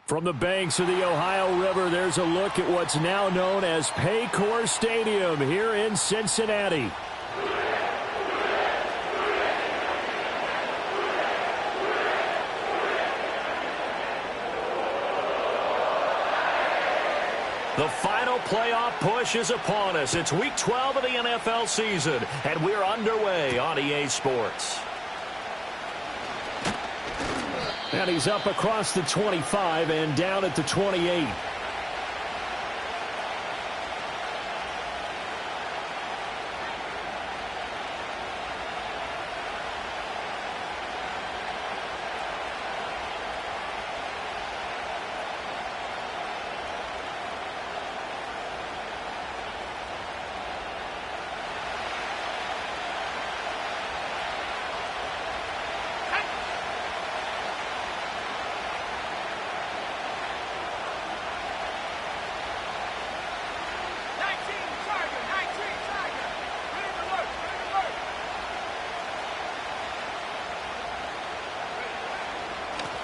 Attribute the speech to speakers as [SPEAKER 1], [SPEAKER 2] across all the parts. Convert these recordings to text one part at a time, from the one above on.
[SPEAKER 1] From the banks of the Ohio River, there's a look at what's now known as Paycor Stadium here in Cincinnati. The final playoff push is upon us. It's Week 12 of the NFL season, and we're underway on EA Sports. And he's up across the 25 and down at the 28.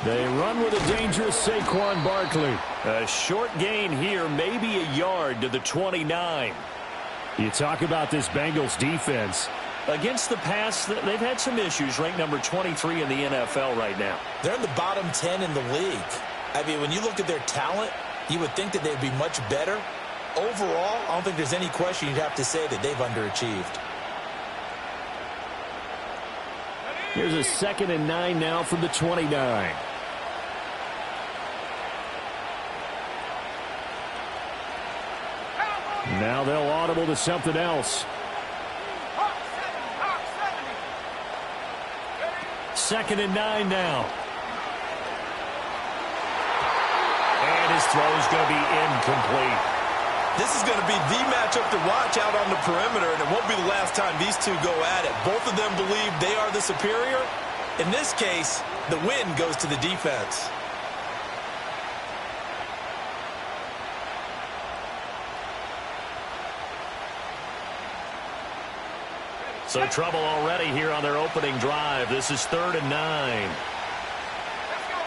[SPEAKER 1] They run with a dangerous Saquon Barkley. A short gain here, maybe a yard to the 29. You talk about this Bengals defense. Against the pass, they've had some issues. Ranked number 23 in the NFL right now.
[SPEAKER 2] They're in the bottom 10 in the league. I mean, when you look at their talent, you would think that they'd be much better. Overall, I don't think there's any question you'd have to say that they've underachieved.
[SPEAKER 1] Here's a 2nd and 9 now from the 29. Now they'll audible to something else. 2nd and 9 now. And his throw is going to be incomplete.
[SPEAKER 2] This is going to be the matchup to watch out on the perimeter, and it won't be the last time these two go at it. Both of them believe they are the superior. In this case, the win goes to the defense.
[SPEAKER 1] So trouble already here on their opening drive. This is 3rd and 9.
[SPEAKER 3] Let's go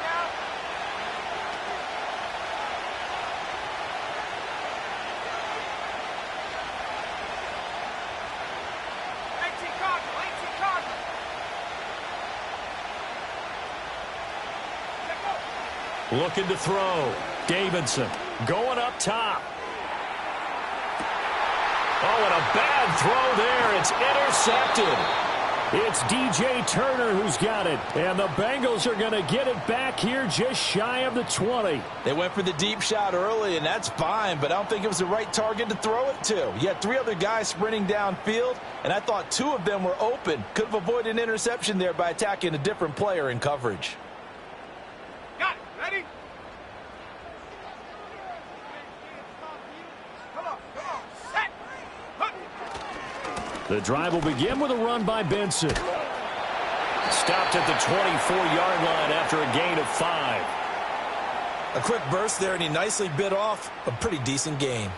[SPEAKER 3] now.
[SPEAKER 1] Looking to throw. Davidson going up top. Oh, and a bad throw there. It's intercepted. It's DJ Turner who's got it. And the Bengals are going to get it back here just shy of the 20.
[SPEAKER 2] They went for the deep shot early, and that's fine, but I don't think it was the right target to throw it to. You had 3 other guys sprinting downfield, and I thought 2 of them were open. Could have avoided an interception there by attacking a different player in coverage.
[SPEAKER 3] Got it. Ready? Come on. Set.
[SPEAKER 1] The drive will begin with a run by Benson. Stopped at the 24-yard line after a gain of 5.
[SPEAKER 2] A quick burst there, and he nicely bit off a pretty decent gain.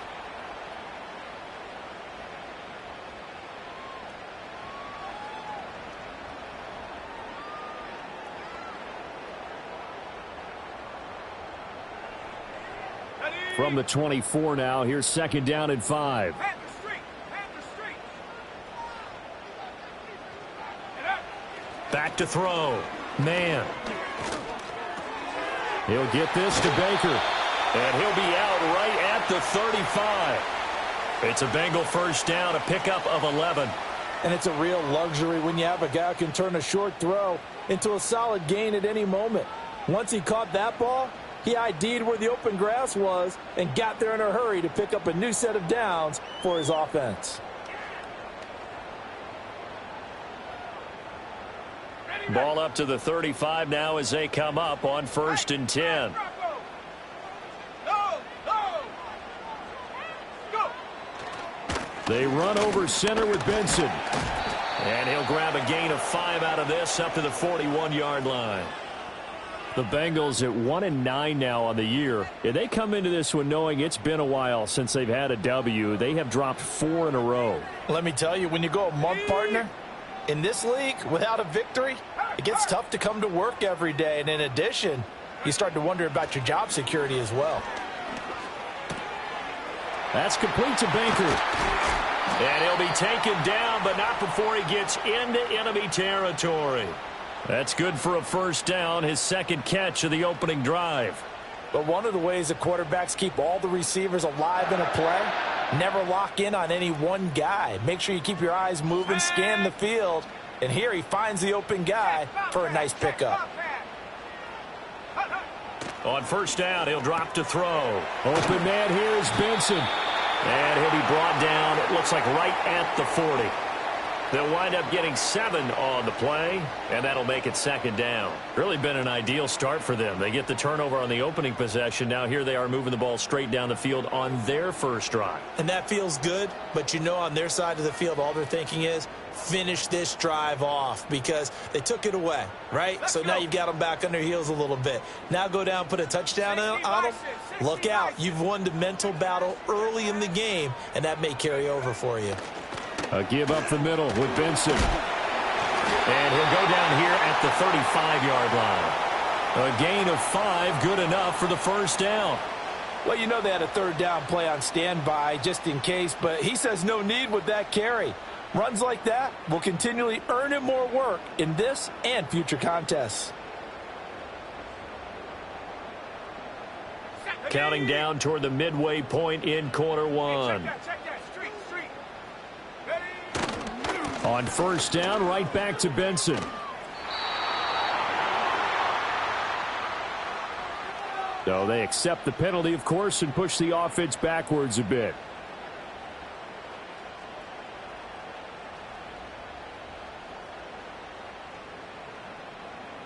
[SPEAKER 1] From the 24 now, here's 2nd down and 5. Back to throw. Man. He'll get this to Baker. And he'll be out right at the 35. It's a Bengal first down, a pickup of 11.
[SPEAKER 2] And it's a real luxury when you have a guy who can turn a short throw into a solid gain at any moment. Once he caught that ball, he ID'd where the open grass was and got there in a hurry to pick up a new set of downs for his offense.
[SPEAKER 1] Ball up to the 35 now as they come up on 1st and 10. They run over center with Benson. And he'll grab a gain of 5 out of this up to the 41-yard line. The Bengals at 1-9 now on the year. And they come into this one knowing it's been a while since they've had a W. They have dropped 4 in a row.
[SPEAKER 2] Let me tell you, when you go a month, partner, in this league without a victory, it gets tough to come to work every day. And in addition, you start to wonder about your job security as well.
[SPEAKER 1] That's complete to Baker. And he'll be taken down, but not before he gets into enemy territory. That's good for a first down, his second catch of the opening drive.
[SPEAKER 2] But one of the ways that quarterbacks keep all the receivers alive in a play, never lock in on any one guy. Make sure you keep your eyes moving, scan the field. And here he finds the open guy for a nice pickup.
[SPEAKER 1] On first down, he'll drop to throw. Open man here is Benson. And he'll be brought down, it looks like right at the 40. They'll wind up getting 7 on the play, and that'll make it second down. Really been an ideal start for them. They get the turnover on the opening possession. Now here they are moving the ball straight down the field on their first drive.
[SPEAKER 2] And that feels good, but you know on their side of the field, all they're thinking is finish this drive off because they took it away, right? So now you've got them back on their heels a little bit. Now go down, put a touchdown on them. Look out. You've won the mental battle early in the game, and that may carry over for you.
[SPEAKER 1] A give up the middle with Benson. And he'll go down here at the 35-yard line. A gain of 5, good enough for the first down.
[SPEAKER 2] Well, you know they had a third down play on standby just in case, but he says no need with that carry. Runs like that will continually earn him more work in this and future contests.
[SPEAKER 1] Counting down toward the midway point in quarter one.
[SPEAKER 3] Check that. Street. Ready?
[SPEAKER 1] On first down, right back to Benson. So they accept the penalty, of course, and push the offense backwards a bit.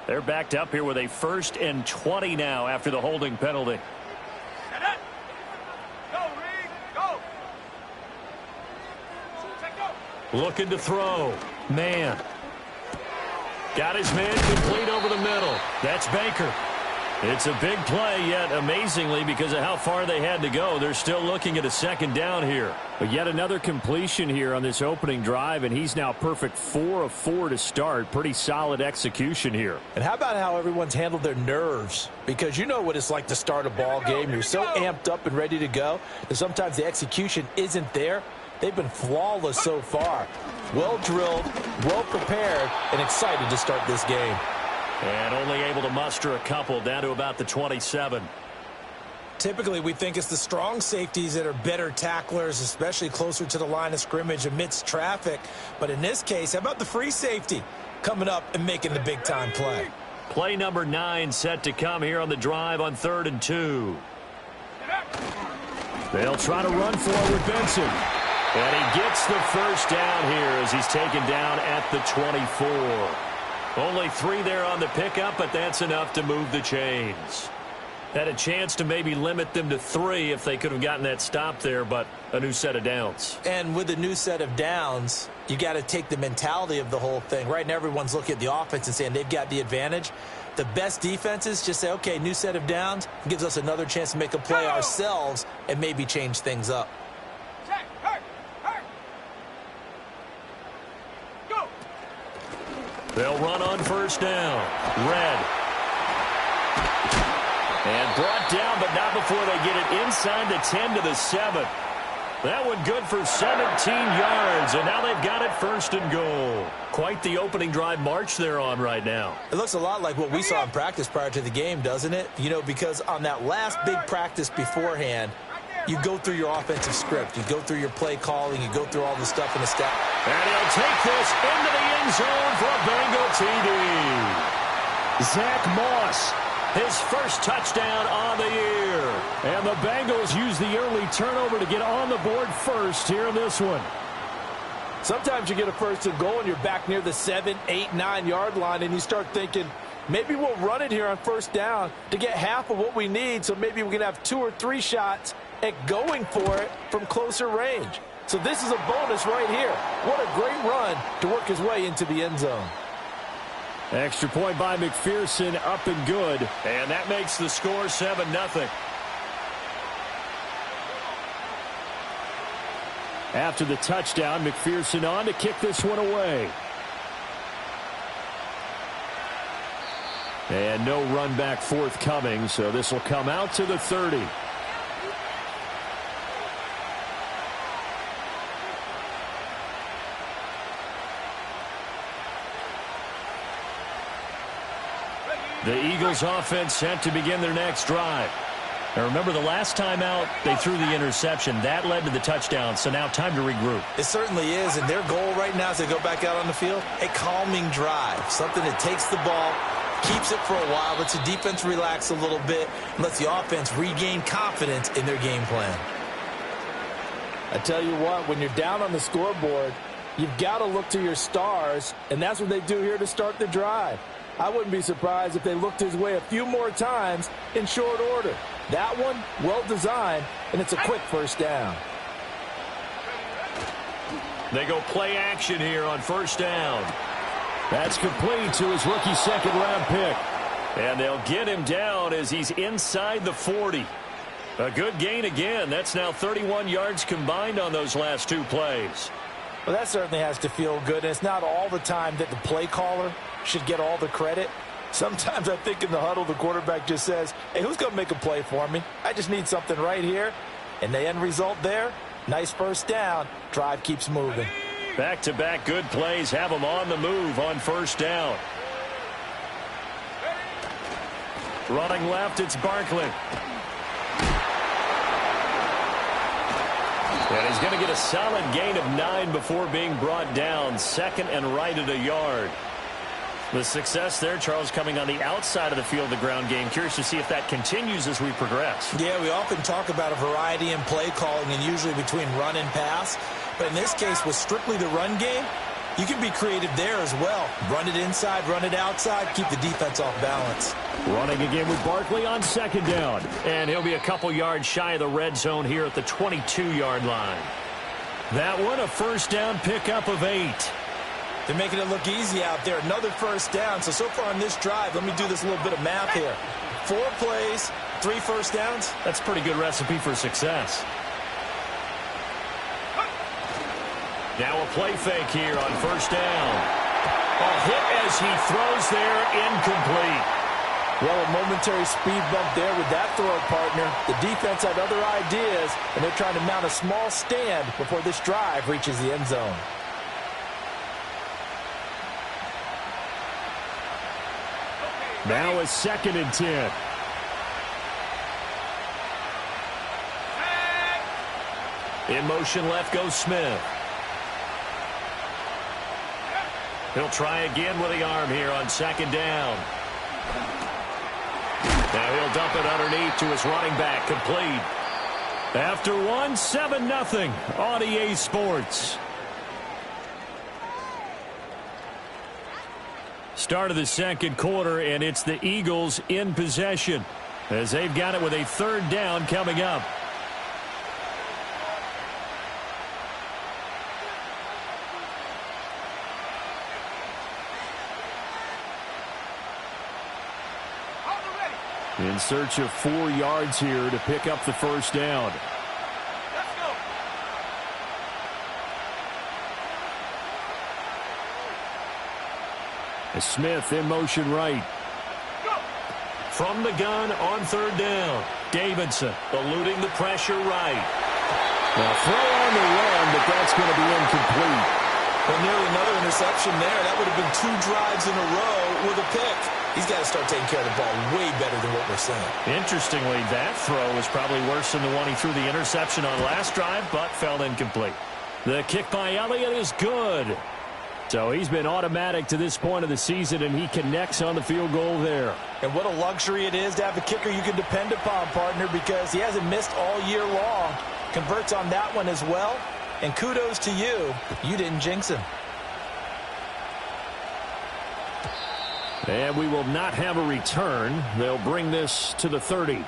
[SPEAKER 1] They're backed up here with a 1st and 20 now after the holding penalty.
[SPEAKER 3] Set up. Go, Reed. Go. Check go.
[SPEAKER 1] Looking to throw. Man. Got his man complete over the middle. That's Baker. It's a big play, yet amazingly, because of how far they had to go, they're still looking at a second down here. But yet another completion here on this opening drive, and he's now perfect 4 of 4 to start. Pretty solid execution here.
[SPEAKER 2] And how about how everyone's handled their nerves? Because you know what it's like to start a ball game. You're so amped up and ready to go, and sometimes the execution isn't there. They've been flawless so far. Well drilled, well prepared, and excited to start this game.
[SPEAKER 1] And only able to muster a couple down to about the 27.
[SPEAKER 2] Typically, we think it's the strong safeties that are better tacklers, especially closer to the line of scrimmage amidst traffic. But in this case, how about the free safety coming up and making the big-time play?
[SPEAKER 1] Play number 9 set to come here on the drive on 3rd and 2. They'll try to run for it with Benson. And he gets the first down here as he's taken down at the 24. Only 3 there on the pickup, but that's enough to move the chains. Had a chance to maybe limit them to 3 if they could have gotten that stop there, but a new set of downs.
[SPEAKER 2] And with a new set of downs, you got to take the mentality of the whole thing. Right now, everyone's looking at the offense and saying they've got the advantage. The best defenses just say, okay, new set of downs, gives us another chance to make a play ourselves and maybe change things up.
[SPEAKER 1] They'll run on first down. Red. And brought down, but not before they get it inside the 10 to the 7. That one good for 17 yards, and now they've got it 1st and goal. Quite the opening drive march they're on right now.
[SPEAKER 2] It looks a lot like what we saw in practice prior to the game, doesn't it? You know, because on that last big practice beforehand, you go through your offensive script. You go through your play calling. You go through all the stuff in the stat.
[SPEAKER 1] And he'll take this into the end zone for a Bengal TD. Zach Moss, his first touchdown on the year. And the Bengals use the early turnover to get on the board first here in this one.
[SPEAKER 2] Sometimes you get a 1st and goal and you're back near the 7, 8, 9 yard line and you start thinking, maybe we'll run it here on first down to get half of what we need, so maybe we can have 2 or 3 shots at going for it from closer range. So this is a bonus right here. What a great run to work his way into the end zone.
[SPEAKER 1] Extra point by McPherson, up and good. And that makes the score 7-0. After the touchdown, McPherson on to kick this one away. And no run back forthcoming, so this will come out to the 30. The Eagles offense set to begin their next drive. Now remember, the last time out, they threw the interception. That led to the touchdown, so now time to regroup.
[SPEAKER 2] It certainly is, and their goal right now as they go back out on the field, a calming drive, something that takes the ball, keeps it for a while, lets the defense relax a little bit, and lets the offense regain confidence in their game plan. I tell you what, when you're down on the scoreboard, you've got to look to your stars, and that's what they do here to start the drive. I wouldn't be surprised if they looked his way a few more times in short order. That one, well designed, and it's a quick first down.
[SPEAKER 1] They go play action here on first down. That's complete to his rookie second-round pick. And they'll get him down as he's inside the 40. A good gain again. That's now 31 yards combined on those last two plays.
[SPEAKER 2] Well, that certainly has to feel good. And it's not all the time that the play caller should get all the credit. Sometimes I think in the huddle, the quarterback just says, hey, who's going to make a play for me? I just need something right here. And the end result there, nice first down. Drive keeps moving.
[SPEAKER 1] Back-to-back good plays have them on the move on first down. Running left, it's Barkley. And he's going to get a solid gain of 9 before being brought down. Second and right at a yard. The success there, Charles, coming on the outside of the field, the ground game. Curious to see if that continues as we progress.
[SPEAKER 2] Yeah, we often talk about a variety in play calling and usually between run and pass. But in this case, with strictly the run game, you can be creative there as well. Run it inside, run it outside, keep the defense off balance.
[SPEAKER 1] Running again with Barkley on second down. And he'll be a couple yards shy of the red zone here at the 22-yard line. That one, a first down pickup of 8.
[SPEAKER 2] They're making it look easy out there. Another first down. So far on this drive, let me do this little bit of math here. 4 plays, 3 first downs.
[SPEAKER 1] That's a pretty good recipe for success. Now a play fake here on first down. A hit as he throws there, incomplete.
[SPEAKER 2] Well, a momentary speed bump there with that throw partner. The defense had other ideas, and they're trying to mount a small stand before this drive reaches the end zone.
[SPEAKER 1] Now a second and 10. In motion left goes Smith. He'll try again with the arm here on second down. Now he'll dump it underneath to his running back, complete. After one, 7-0 on EA Sports. Start of the second quarter, and it's the Eagles in possession as they've got it with a third down coming up. In search of 4 yards here to pick up the first down.
[SPEAKER 3] Let's go.
[SPEAKER 1] Smith in motion right.
[SPEAKER 3] Go.
[SPEAKER 1] From the gun on third down. Davidson eluding the pressure right. Now throw on the run, but that's going to be incomplete.
[SPEAKER 2] Well, nearly another interception there. That would have been 2 drives in a row with a pick. He's got to start taking care of the ball way better than what we're seeing.
[SPEAKER 1] Interestingly, that throw was probably worse than the one he threw the interception on last drive, but fell incomplete. The kick by Elliott is good. So he's been automatic to this point of the season, and he connects on the field goal there.
[SPEAKER 2] And what a luxury it is to have a kicker you can depend upon, partner, because he hasn't missed all year long. Converts on that one as well. And kudos to you. You didn't jinx him.
[SPEAKER 1] And we will not have a return. They'll bring this to the 30.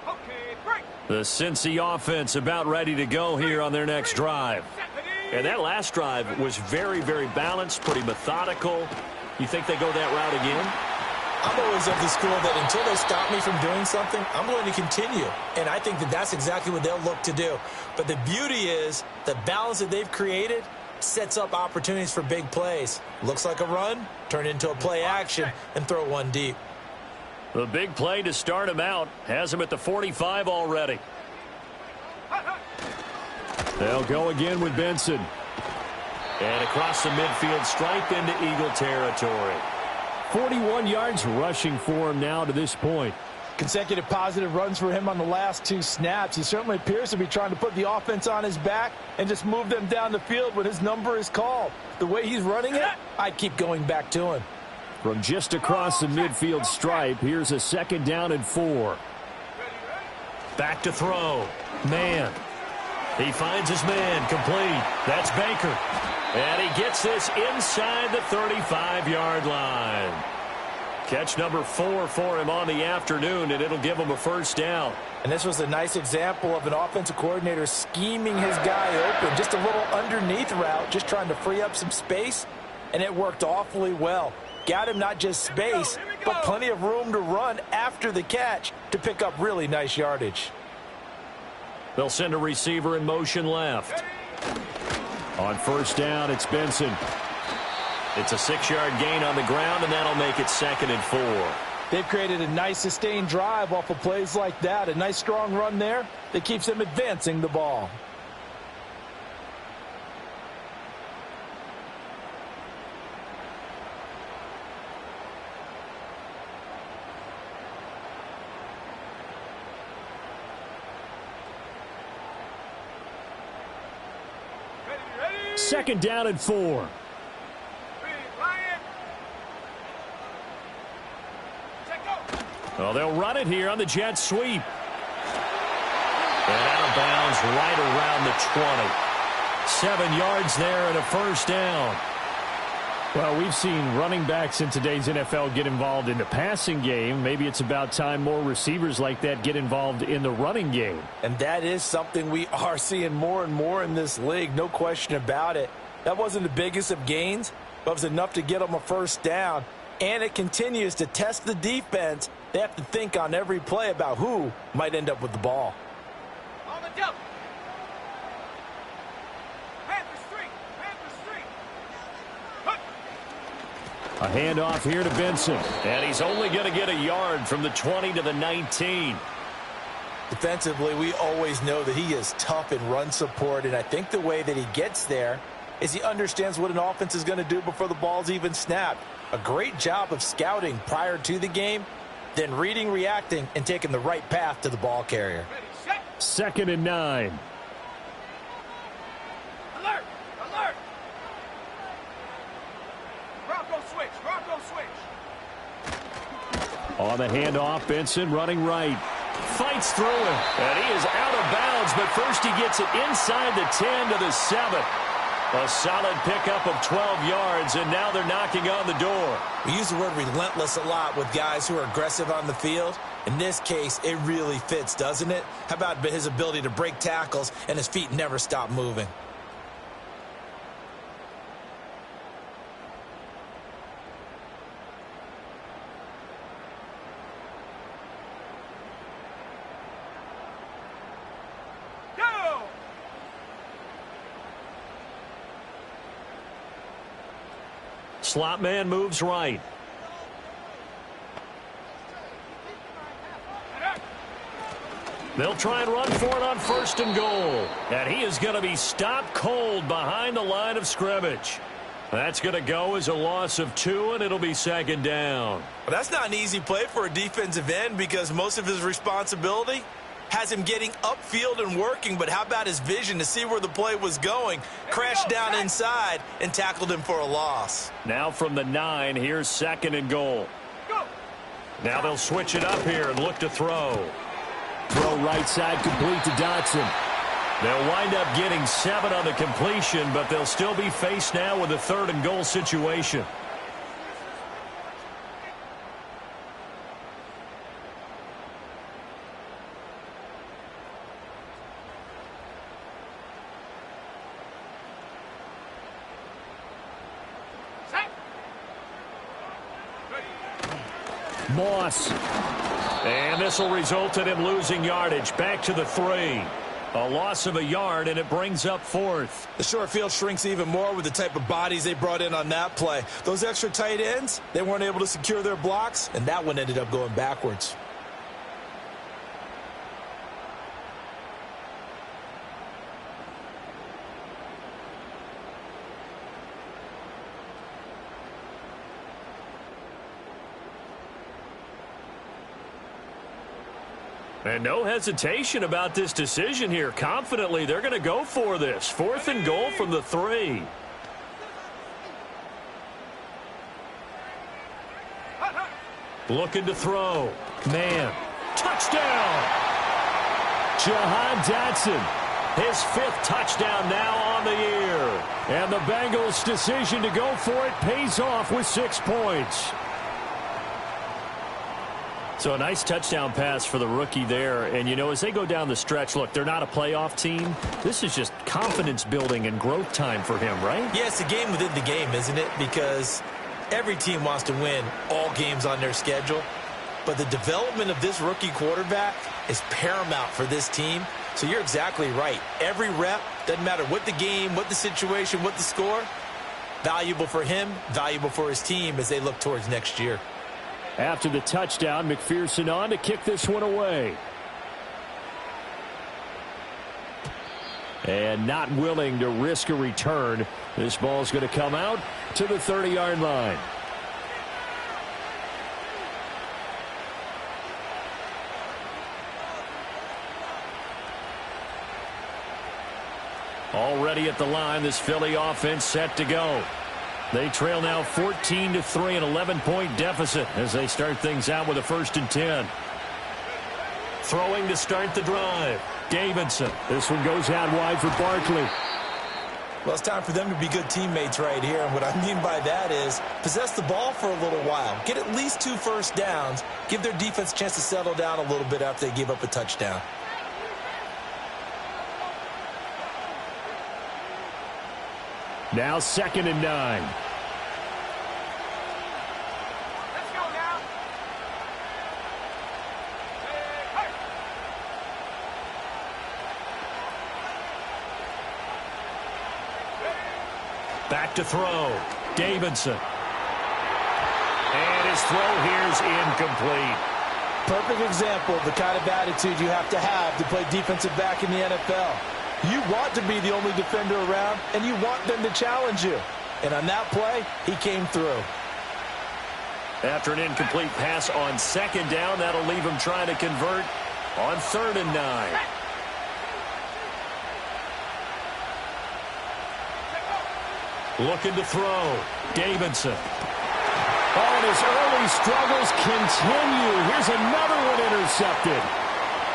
[SPEAKER 3] Okay, break.
[SPEAKER 1] The Cincy offense about ready to go here on their next drive. And that last drive was very, very balanced, pretty methodical. You think they go that route again?
[SPEAKER 2] I'm always of the school that until they stop me from doing something, I'm going to continue. And I think that that's exactly what they'll look to do. But the beauty is the balance that they've created sets up opportunities for big plays. Looks like a run, turn into a play action, and throw one deep.
[SPEAKER 1] The big play to start him out has him at the 45 already. They'll go again with Benson. And across the midfield stripe into Eagle territory. 41 yards rushing for him now to this point.
[SPEAKER 2] Consecutive positive runs for him on the last 2 snaps. He certainly appears to be trying to put the offense on his back and just move them down the field when his number is called. The way he's running it, I'd keep going back to him.
[SPEAKER 1] From just across the midfield stripe, here's a 2nd down and 4. Back to throw. Man. He finds his man complete. That's Baker. And he gets this inside the 35-yard line. Catch number 4 for him on the afternoon, and it'll give him a 1st down.
[SPEAKER 2] And this was a nice example of an offensive coordinator scheming his guy open. Just a little underneath route, just trying to free up some space, and it worked awfully well. Got him not just space, but plenty of room to run after the catch to pick up really nice yardage.
[SPEAKER 1] They'll send a receiver in motion left. On 1st down, it's Benson. It's a 6-yard gain on the ground, and that'll make it 2nd and 4.
[SPEAKER 2] They've created a nice sustained drive off of plays like that. A nice strong run there that keeps them advancing the ball.
[SPEAKER 1] Second down and 4. Well, they'll run it here on the jet sweep. And out of bounds right around the 20. 7 yards there and a 1st down. Well, we've seen running backs in today's NFL get involved in the passing game. Maybe it's about time more receivers like that get involved in the running game.
[SPEAKER 2] And that is something we are seeing more and more in this league, no question about it. That wasn't the biggest of gains, but it was enough to get them a 1st down. And it continues to test the defense. They have to think on every play about who might end up with the ball.
[SPEAKER 3] On the double. Panther street.
[SPEAKER 1] A handoff here to Benson. And he's only going to get a yard from the 20 to the 19.
[SPEAKER 2] Defensively, we always know that he is tough in run support, and I think the way that he gets there is he understands what an offense is going to do before the ball's even snapped. A great job of scouting prior to the game, then reading, reacting, and taking the right path to the ball carrier.
[SPEAKER 1] 2nd and 9.
[SPEAKER 3] Alert! Bronco switch.
[SPEAKER 1] On the handoff, Benson running right. Fights through him, and he is out of bounds, but first he gets it inside the 10 to the 7. A solid pickup of 12 yards, and now they're knocking on the door.
[SPEAKER 2] We use the word relentless a lot with guys who are aggressive on the field. In this case, it really fits, doesn't it? How about his ability to break tackles and his feet never stop moving?
[SPEAKER 1] Slot man moves right. They'll try and run for it on 1st and goal. And he is going to be stopped cold behind the line of scrimmage. That's going to go as a loss of 2, and it'll be 2nd down.
[SPEAKER 2] Well, that's not an easy play for a defensive end because most of his responsibility has him getting upfield and working, but how about his vision to see where the play was going? Crashed down inside and tackled him for a loss.
[SPEAKER 1] Now from the 9, here's 2nd and goal. Now they'll switch it up here and look to throw. Throw right side complete to Dotson. They'll wind up getting 7 on the completion, but they'll still be faced now with a 3rd and goal situation. Moss. And this will result in him losing yardage. Back to the 3. A loss of a yard, and it brings up 4th.
[SPEAKER 2] The short field shrinks even more with the type of bodies they brought in on that play. Those extra tight ends, they weren't able to secure their blocks, and that one ended up going backwards.
[SPEAKER 1] And no hesitation about this decision here. Confidently, they're going to go for this. 4th and goal from the 3. Looking to throw. Man. Touchdown! Jahan Dotson. His 5th touchdown now on the year. And the Bengals' decision to go for it pays off with 6 points. So a nice touchdown pass for the rookie there. And, you know, as they go down the stretch, look, they're not a playoff team. This is just confidence building and growth time for him, right?
[SPEAKER 2] Yeah, it's a game within the game, isn't it? Because every team wants to win all games on their schedule. But the development of this rookie quarterback is paramount for this team. So you're exactly right. Every rep, doesn't matter what the game, what the situation, what the score, valuable for him, valuable for his team as they look towards next year.
[SPEAKER 1] After the touchdown, McPherson on to kick this one away. And not willing to risk a return. This ball's going to come out to the 30-yard line. Already at the line, this Philly offense set to go. They trail now 14-3, an 11-point deficit as they start things out with a 1st and 10. Throwing to start the drive. Davidson. This one goes out wide for Barkley.
[SPEAKER 2] Well, it's time for them to be good teammates right here. And what I mean by that is possess the ball for a little while. Get at least 2 first downs. Give their defense a chance to settle down a little bit after they give up a touchdown.
[SPEAKER 1] Now 2nd and 9.
[SPEAKER 3] Let's go now. Hey.
[SPEAKER 1] Back to throw. Davidson. And his throw here's incomplete.
[SPEAKER 2] Perfect example of the kind of attitude you have to play defensive back in the NFL. You want to be the only defender around, and you want them to challenge you. And on that play, he came through.
[SPEAKER 1] After an incomplete pass on 2nd down, that'll leave him trying to convert on 3rd and 9. Looking to throw. Davidson. Oh, and his early struggles continue. Here's another one intercepted.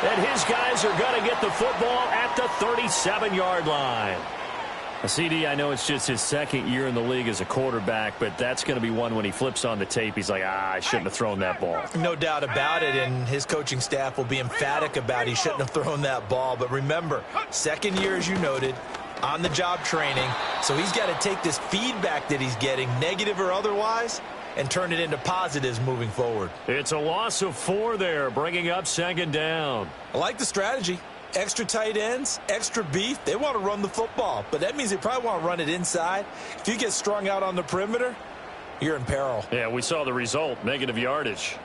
[SPEAKER 1] And his guys are going to get the football at the 37-yard line. CD, I know it's just his 2nd year in the league as a quarterback, but that's going to be one when he flips on the tape. He's like, I shouldn't have thrown that ball.
[SPEAKER 2] No doubt about it, and his coaching staff will be emphatic about he shouldn't have thrown that ball. But remember, 2nd year, as you noted, on-the-job training. So he's got to take this feedback that he's getting, negative or otherwise, and turn it into positives moving forward.
[SPEAKER 1] It's a loss of 4 there, bringing up 2nd down.
[SPEAKER 2] I like the strategy. Extra tight ends, extra beef. They want to run the football, but that means they probably want to run it inside. If you get strung out on the perimeter, you're in peril.
[SPEAKER 1] Yeah, we saw the result, negative yardage.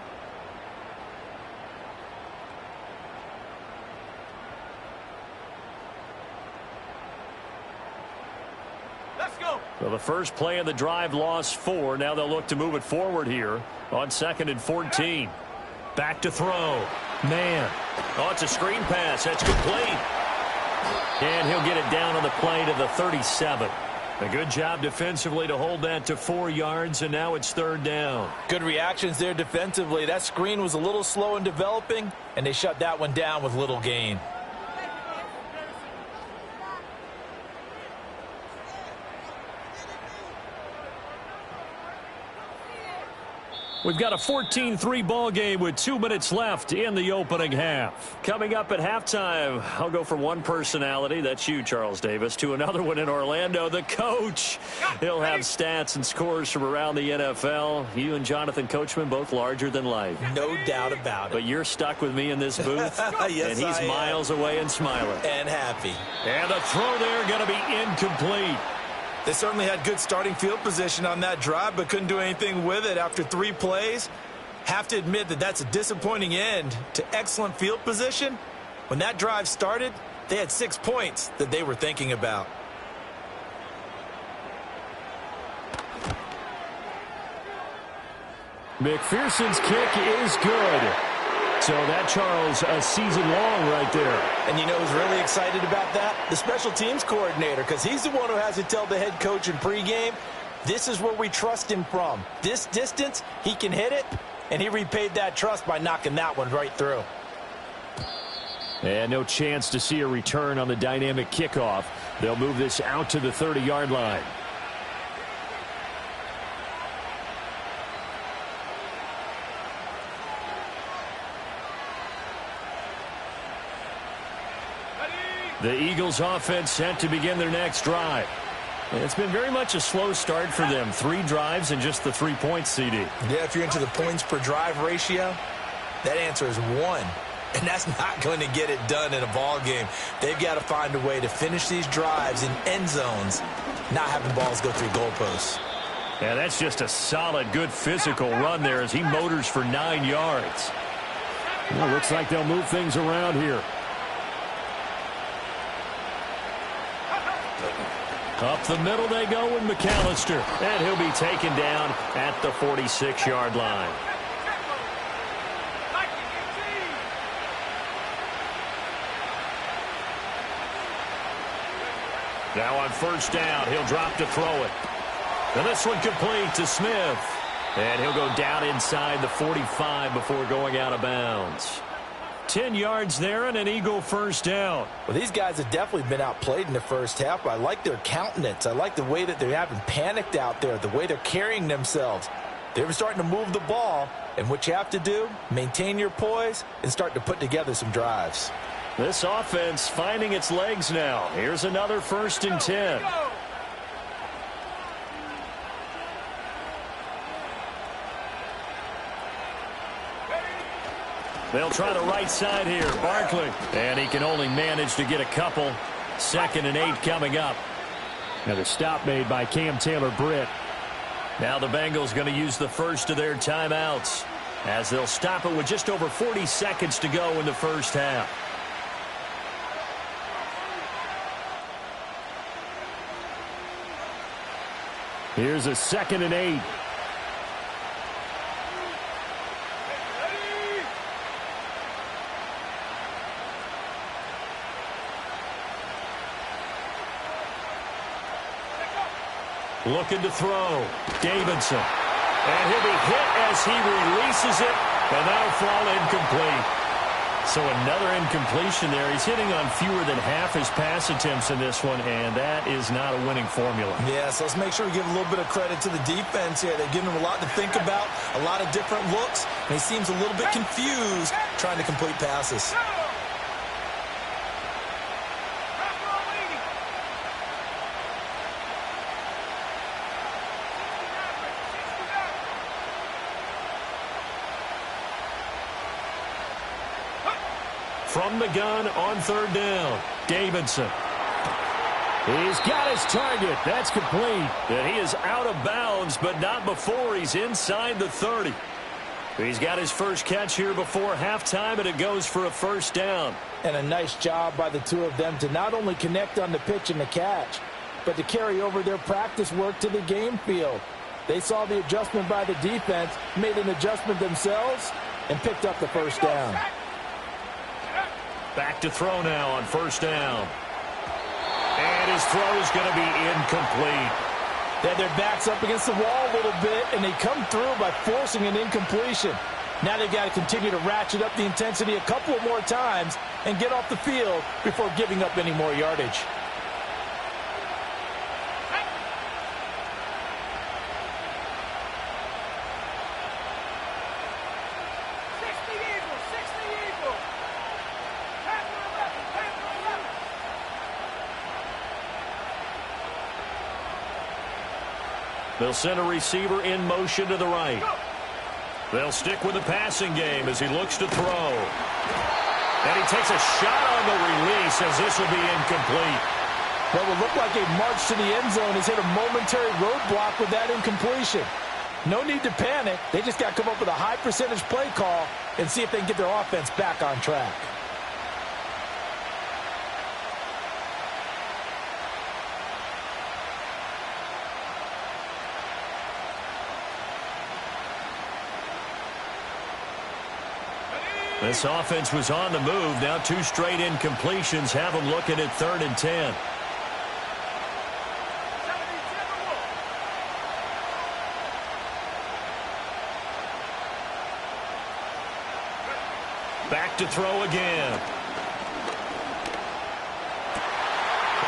[SPEAKER 3] Let's go.
[SPEAKER 1] Well, the first play of the drive lost 4. Now they'll look to move it forward here on 2nd and 14. Back to throw. Man. Oh, it's a screen pass. That's complete. And he'll get it down on the play to the 37. A good job defensively to hold that to 4 yards, and now it's 3rd down.
[SPEAKER 2] Good reactions there defensively. That screen was a little slow in developing, and they shut that one down with little gain.
[SPEAKER 1] We've got a 14-3 ball game with 2 minutes left in the opening half. Coming up at halftime, I'll go from one personality, that's you, Charles Davis, to another one in Orlando, the coach. He'll have stats and scores from around the NFL. You and Jonathan Coachman both larger than life.
[SPEAKER 2] No doubt about it.
[SPEAKER 1] But you're stuck with me in this booth,
[SPEAKER 2] yes,
[SPEAKER 1] and he's miles away and smiling.
[SPEAKER 2] And happy.
[SPEAKER 1] And the throw there going to be incomplete.
[SPEAKER 2] They certainly had good starting field position on that drive, but couldn't do anything with it after 3 plays. Have to admit that that's a disappointing end to excellent field position. When that drive started, they had 6 points that they were thinking about.
[SPEAKER 1] McPherson's kick is good. So that, Charles, a season long right there.
[SPEAKER 2] And you know who's really excited about that? The special teams coordinator, because he's the one who has to tell the head coach in pregame, this is where we trust him from. This distance, he can hit it, and he repaid that trust by knocking that one right through.
[SPEAKER 1] And no chance to see a return on the dynamic kickoff. They'll move this out to the 30-yard line. The Eagles offense set to begin their next drive. It's been very much a slow start for them. 3 drives and just the 3 points, CD.
[SPEAKER 2] Yeah, if you're into the points per drive ratio, that answer is 1. And that's not going to get it done in a ball game. They've got to find a way to finish these drives in end zones, not having balls go through goalposts.
[SPEAKER 1] Yeah, that's just a solid, good physical run there as he motors for 9 yards. Well, looks like they'll move things around here. Up the middle they go with McAllister. And he'll be taken down at the 46-yard line. Now on first down, he'll drop to throw it. And this one complete to Smith. And he'll go down inside the 45 before going out of bounds. 10 yards there and an Eagle first down.
[SPEAKER 2] Well, these guys have definitely been outplayed in the first half, but I like their countenance. I like the way that they're having panicked out there, the way they're carrying themselves. They're starting to move the ball, and what you have to do, maintain your poise and start to put together some drives.
[SPEAKER 1] This offense finding its legs now. Here's another 1st and 10. They'll try the right side here. Barkley. And he can only manage to get a couple. 2nd and 8 coming up. Now the stop made by Cam Taylor-Britt. Now the Bengals going to use the first of their timeouts as they'll stop it with just over 40 seconds to go in the first half. Here's a 2nd and 8. Looking to throw. Davidson. And he'll be hit as he releases it. And that'll fall incomplete. So another incompletion there. He's hitting on fewer than half his pass attempts in this one, and that is not a winning formula.
[SPEAKER 2] Yeah, so let's make sure we give a little bit of credit to the defense here. They've given him a lot to think about, a lot of different looks, and he seems a little bit confused trying to complete passes.
[SPEAKER 1] From the gun on 3rd down, Davidson. He's got his target. That's complete. And he is out of bounds, but not before he's inside the 30. He's got his first catch here before halftime, and it goes for a 1st down.
[SPEAKER 2] And a nice job by the two of them to not only connect on the pitch and the catch, but to carry over their practice work to the game field. They saw the adjustment by the defense, made an adjustment themselves, and picked up the 1st down.
[SPEAKER 1] Back to throw now on 1st down. And his throw is going to be incomplete.
[SPEAKER 2] They had their backs up against the wall a little bit, and they come through by forcing an incompletion. Now they've got to continue to ratchet up the intensity a couple more times and get off the field before giving up any more yardage.
[SPEAKER 1] They'll send a receiver in motion to the right. They'll stick with the passing game as he looks to throw. And he takes a shot on the release as this will be incomplete.
[SPEAKER 2] What will look like a march to the end zone has hit a momentary roadblock with that incompletion. No need to panic. They just got to come up with a high percentage play call and see if they can get their offense back on track.
[SPEAKER 1] This offense was on the move. Now 2 straight incompletions have them looking at 3rd and 10. Back to throw again.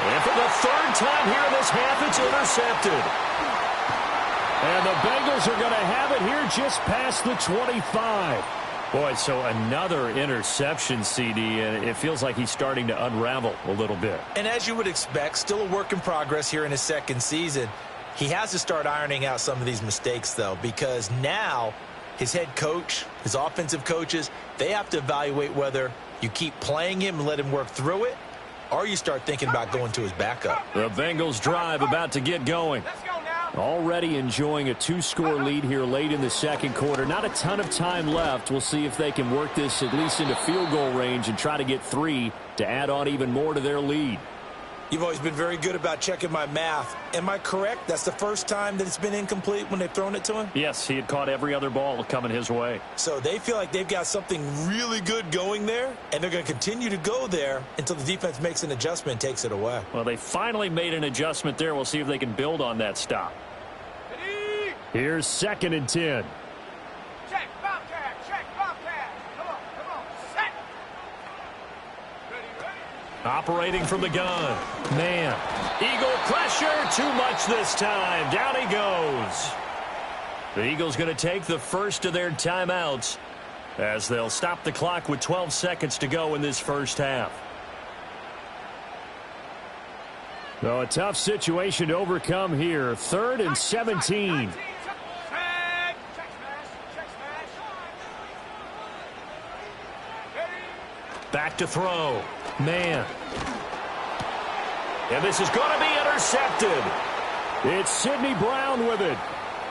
[SPEAKER 1] And for the 3rd time here in this half, it's intercepted.
[SPEAKER 4] And the Bengals are going to have it here just past the 25.
[SPEAKER 1] Boy, so another interception, CD, and it feels like he's starting to unravel a little bit.
[SPEAKER 2] And as you would expect, still a work in progress here in his 2nd season. He has to start ironing out some of these mistakes, though, because now his head coach, his offensive coaches, they have to evaluate whether you keep playing him and let him work through it, or you start thinking about going to his backup.
[SPEAKER 1] The Bengals drive about to get going.
[SPEAKER 3] Let's go now.
[SPEAKER 4] Already enjoying a 2-score lead here late in the 2nd quarter. Not a ton of time left. We'll see if they can work this at least into field goal range and try to get 3 to add on even more to their lead.
[SPEAKER 2] You've always been very good about checking my math. Am I correct? That's the first time that it's been incomplete when they've thrown it to him?
[SPEAKER 1] Yes, he had caught every other ball coming his way.
[SPEAKER 2] So they feel like they've got something really good going there, and they're going to continue to go there until the defense makes an adjustment and takes it away.
[SPEAKER 1] Well, they finally made an adjustment there. We'll see if they can build on that stop.
[SPEAKER 3] Ready?
[SPEAKER 4] Here's 2nd and 10.
[SPEAKER 3] Check, Bobcat. Check, Bobcat. Come on, set. Ready?
[SPEAKER 1] Operating from the gun. Man. Eagle pressure. Too much this time. Down he goes. The Eagles going to take the first of their timeouts as they'll stop the clock with 12 seconds to go in this first half.
[SPEAKER 4] So a tough situation to overcome here. 3rd and 17.
[SPEAKER 3] Check smash. Ready?
[SPEAKER 1] Back to throw. Man. And this is going to be intercepted.
[SPEAKER 4] It's Sidney Brown with it.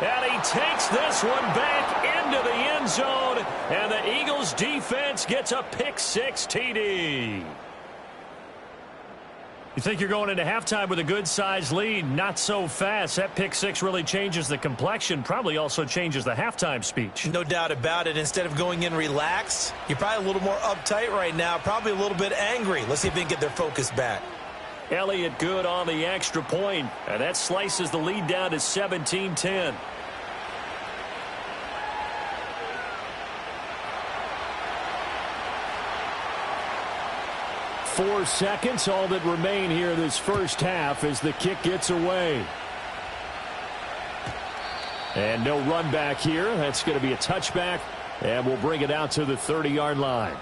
[SPEAKER 1] And he takes this one back into the end zone. And the Eagles defense gets a pick-6 TD. You think you're going into halftime with a good-sized lead? Not so fast. That pick-6 really changes the complexion, probably also changes the halftime speech.
[SPEAKER 2] No doubt about it. Instead of going in relaxed, you're probably a little more uptight right now, probably a little bit angry. Let's see if they can get their focus back.
[SPEAKER 1] Elliott good on the extra point, and that slices the lead down to 17-10.
[SPEAKER 4] Four seconds, all that remain here this first half as the kick gets away. And no run back here. That's going to be a touchback, and we'll bring it out to the 30-yard line.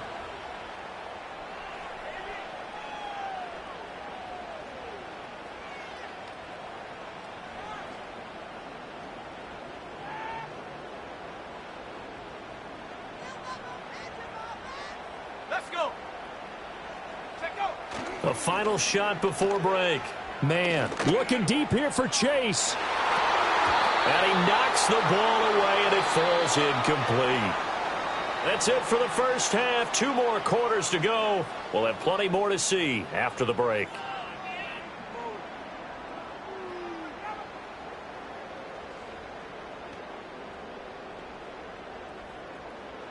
[SPEAKER 3] Let's go.
[SPEAKER 1] A final shot before break. Man,
[SPEAKER 4] looking deep here for Chase.
[SPEAKER 1] And he knocks the ball away, and it falls incomplete. That's it for the first half. 2 more quarters to go. We'll have plenty more to see after the break.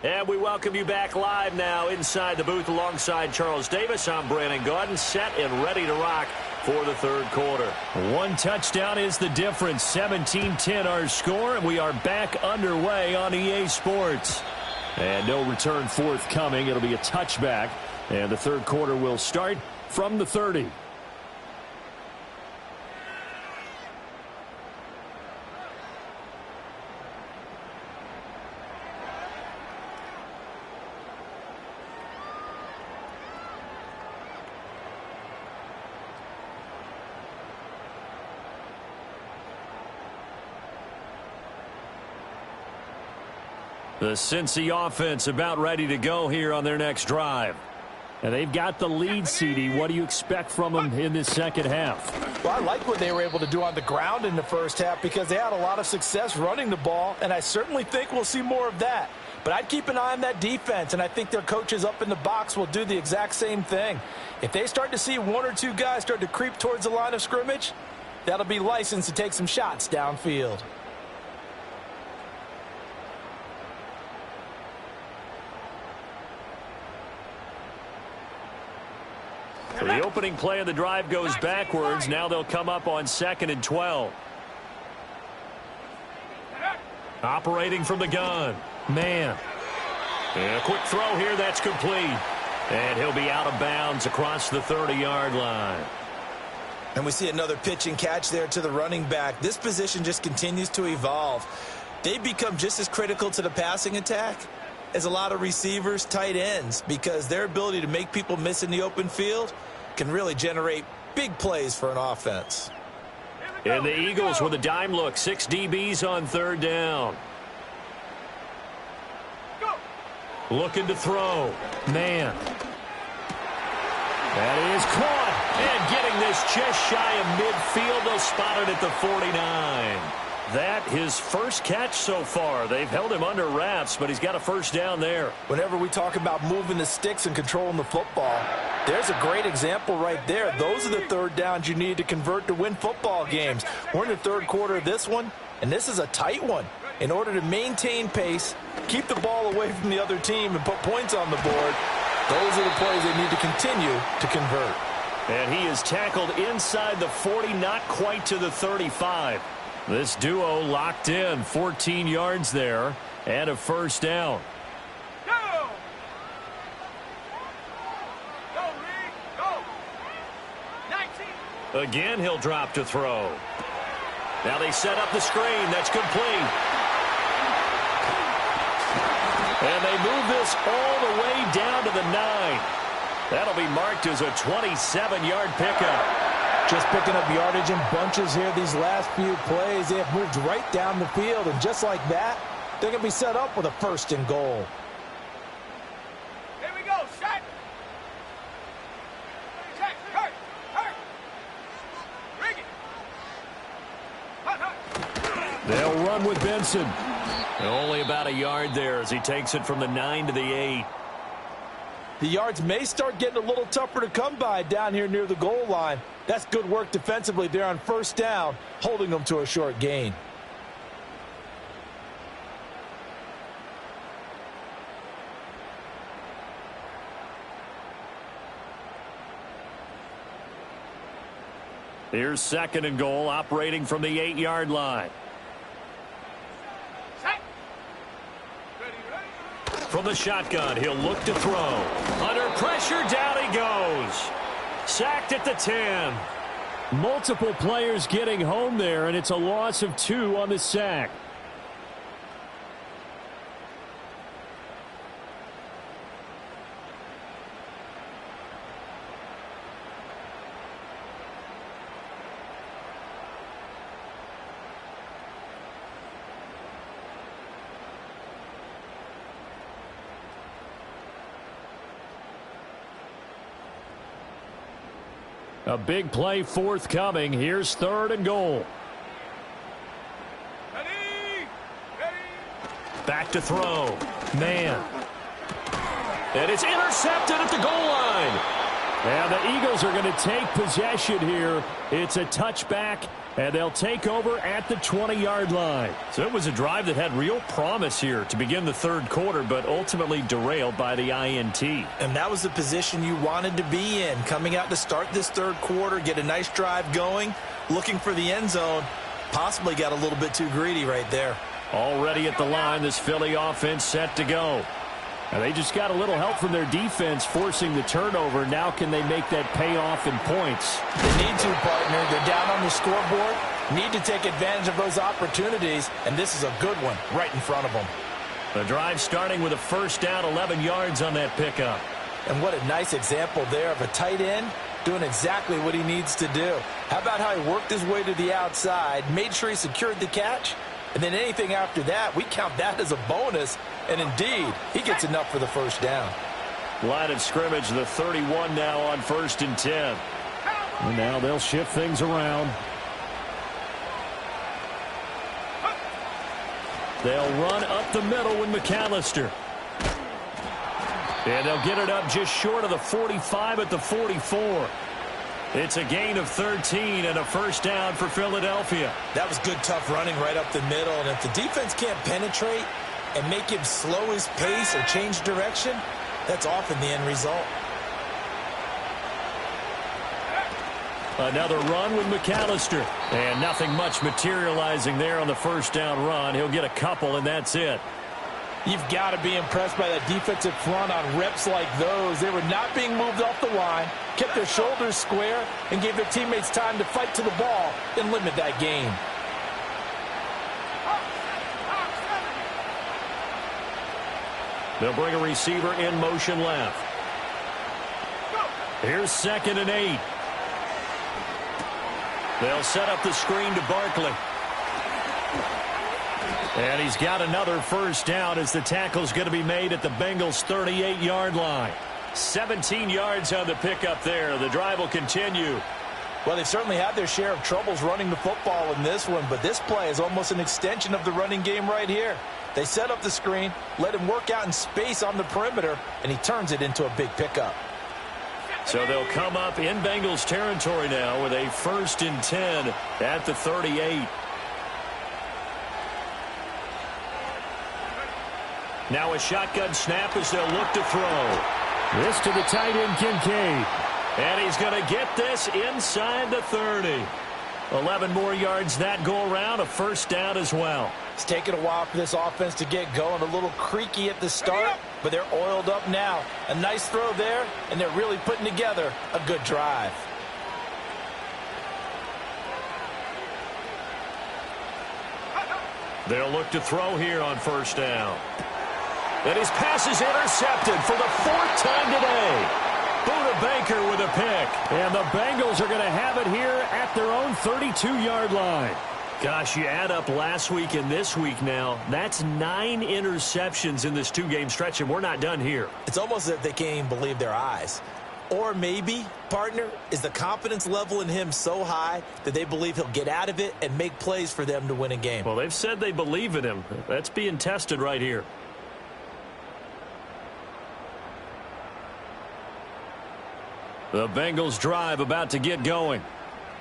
[SPEAKER 1] And we welcome you back live now inside the booth alongside Charles Davis. I'm Brandon Gaudin, set and ready to rock for the third quarter.
[SPEAKER 4] 1 touchdown is the difference. 17-10 our score, and we are back underway on EA Sports. And no return forthcoming. It'll be a touchback, and the third quarter will start from the 30.
[SPEAKER 1] The Cincy offense about ready to go here on their next drive.
[SPEAKER 4] And they've got the lead, CD. What do you expect from them in this second half?
[SPEAKER 2] Well, I like what they were able to do on the ground in the first half because they had a lot of success running the ball, and I certainly think we'll see more of that. But I'd keep an eye on that defense, and I think their coaches up in the box will do the exact same thing. If they start to see one or two guys start to creep towards the line of scrimmage, that'll be licensed to take some shots downfield.
[SPEAKER 1] So the opening play of the drive goes backwards. Now they'll come up on 2nd and 12. Operating from the gun. Man. And a quick throw here. That's complete. And he'll be out of bounds across the 30-yard line.
[SPEAKER 2] And we see another pitch and catch there to the running back. This position just continues to evolve. They've become just as critical to the passing attack as a lot of receivers, tight ends, because their ability to make people miss in the open field can really generate big plays for an offense.
[SPEAKER 1] And the Eagles with a dime look. 6 DBs on 3rd down. Looking to throw. Man. That is caught. And getting this just shy of midfield. They'll spot it at the 49. That his first catch so far. They've held him under wraps, but he's got a first down there.
[SPEAKER 2] Whenever we talk about moving the sticks and controlling the football, there's a great example right there. Those are the 3rd downs you need to convert to win football games. We're in the 3rd quarter of this one, and this is a tight one. In order to maintain pace, keep the ball away from the other team, and put points on the board, those are the plays they need to continue to convert.
[SPEAKER 1] And he is tackled inside the 40, not quite to the 35. This duo locked in, 14 yards there, and a first down.
[SPEAKER 3] Go! Go, Reed, go! 19.
[SPEAKER 1] Again, he'll drop to throw. Now they set up the screen. That's complete. And they move this all the way down to the 9. That'll be marked as a 27-yard pickup.
[SPEAKER 2] Just picking up yardage in bunches here these last few plays. They have moved right down the field, and just like that, they're going to be set up with a 1st and goal.
[SPEAKER 3] Here we go, set. Check, hurt, hurt. Bring it. Hut, hut.
[SPEAKER 1] They'll run with Benson. Only about a yard there as he takes it from the 9 to the 8.
[SPEAKER 2] The yards may start getting a little tougher to come by down here near the goal line. That's good work defensively there on 1st down, holding them to a short gain.
[SPEAKER 1] Here's 2nd and goal, operating from the 8-yard line.
[SPEAKER 3] Set. Ready, ready.
[SPEAKER 1] From the shotgun, he'll look to throw. Under pressure, down he goes. Sacked at the 10.
[SPEAKER 4] Multiple players getting home there, and it's a loss of 2 on the sack. A big play forthcoming. Here's 3rd and goal.
[SPEAKER 3] Ready, ready.
[SPEAKER 1] Back to throw. Man. And it's intercepted at the goal line.
[SPEAKER 4] And the Eagles are going to take possession here. It's a touchback, and they'll take over at the 20-yard line.
[SPEAKER 1] So it was a drive that had real promise here to begin the 3rd quarter, but ultimately derailed by the INT.
[SPEAKER 2] And that was the position you wanted to be in, coming out to start this 3rd quarter, get a nice drive going, looking for the end zone. Possibly got a little bit too greedy right there.
[SPEAKER 1] Already at the line, this Philly offense set to go.
[SPEAKER 4] And they just got a little help from their defense forcing the turnover. Now can they make that pay off in points?
[SPEAKER 2] They need to, partner. They're down on the scoreboard. Need to take advantage of those opportunities, and this is a good one right in front of them.
[SPEAKER 1] The drive starting with a first down, 11 yards on that pickup.
[SPEAKER 2] And what a nice example there of a tight end doing exactly what he needs to do. How about how he worked his way to the outside, made sure he secured the catch, And then anything after that, we count that as a bonus. And indeed, he gets enough for the first down.
[SPEAKER 1] Line of scrimmage, the 31 now on 1st and 10.
[SPEAKER 4] And now they'll shift things around.
[SPEAKER 1] They'll run up the middle with McAllister. And they'll get it up just short of the 45 at the 44. It's a gain of 13 and a first down for Philadelphia.
[SPEAKER 2] That was good, tough running right up the middle. And if the defense can't penetrate and make him slow his pace or change direction, that's often the end result.
[SPEAKER 1] Another run with McAllister. And nothing much materializing there on the first down run. He'll get a couple, and that's it.
[SPEAKER 2] You've got to be impressed by that defensive front on reps like those. They were not being moved off the line, kept their shoulders square, and gave their teammates time to fight to the ball and limit that gain.
[SPEAKER 1] They'll bring a receiver in motion left. Here's 2nd and 8. They'll set up the screen to Barkley. And he's got another first down as the tackle's going to be made at the Bengals' 38-yard line. 17 yards on the pickup there. The drive will continue.
[SPEAKER 2] Well, they certainly had their share of troubles running the football in this one, but this play is almost an extension of the running game right here. They set up the screen, let him work out in space on the perimeter, and he turns it into a big pickup.
[SPEAKER 1] So they'll come up in Bengals territory now with a 1st and 10 at the 38. Now a shotgun snap as they'll look to throw.
[SPEAKER 4] This to the tight end, Kincaid.
[SPEAKER 1] And he's going to get this inside the 30. 11 more yards that go around, a first down as well.
[SPEAKER 2] It's taken a while for this offense to get going. A little creaky at the start, but they're oiled up now. A nice throw there, and they're really putting together a good drive.
[SPEAKER 1] They'll look to throw here on first down. And his pass is intercepted for the 4th time today. Buda Baker with a pick.
[SPEAKER 4] And the Bengals are going to have it here at their own 32-yard line.
[SPEAKER 1] Gosh, you add up last week and this week now, that's 9 interceptions in this 2-game stretch, and we're not done here.
[SPEAKER 2] It's almost as if they can't even believe their eyes. Or maybe, partner, is the confidence level in him so high that they believe he'll get out of it and make plays for them to win a game.
[SPEAKER 1] Well, they've said they believe in him. That's being tested right here. The Bengals drive about to get going.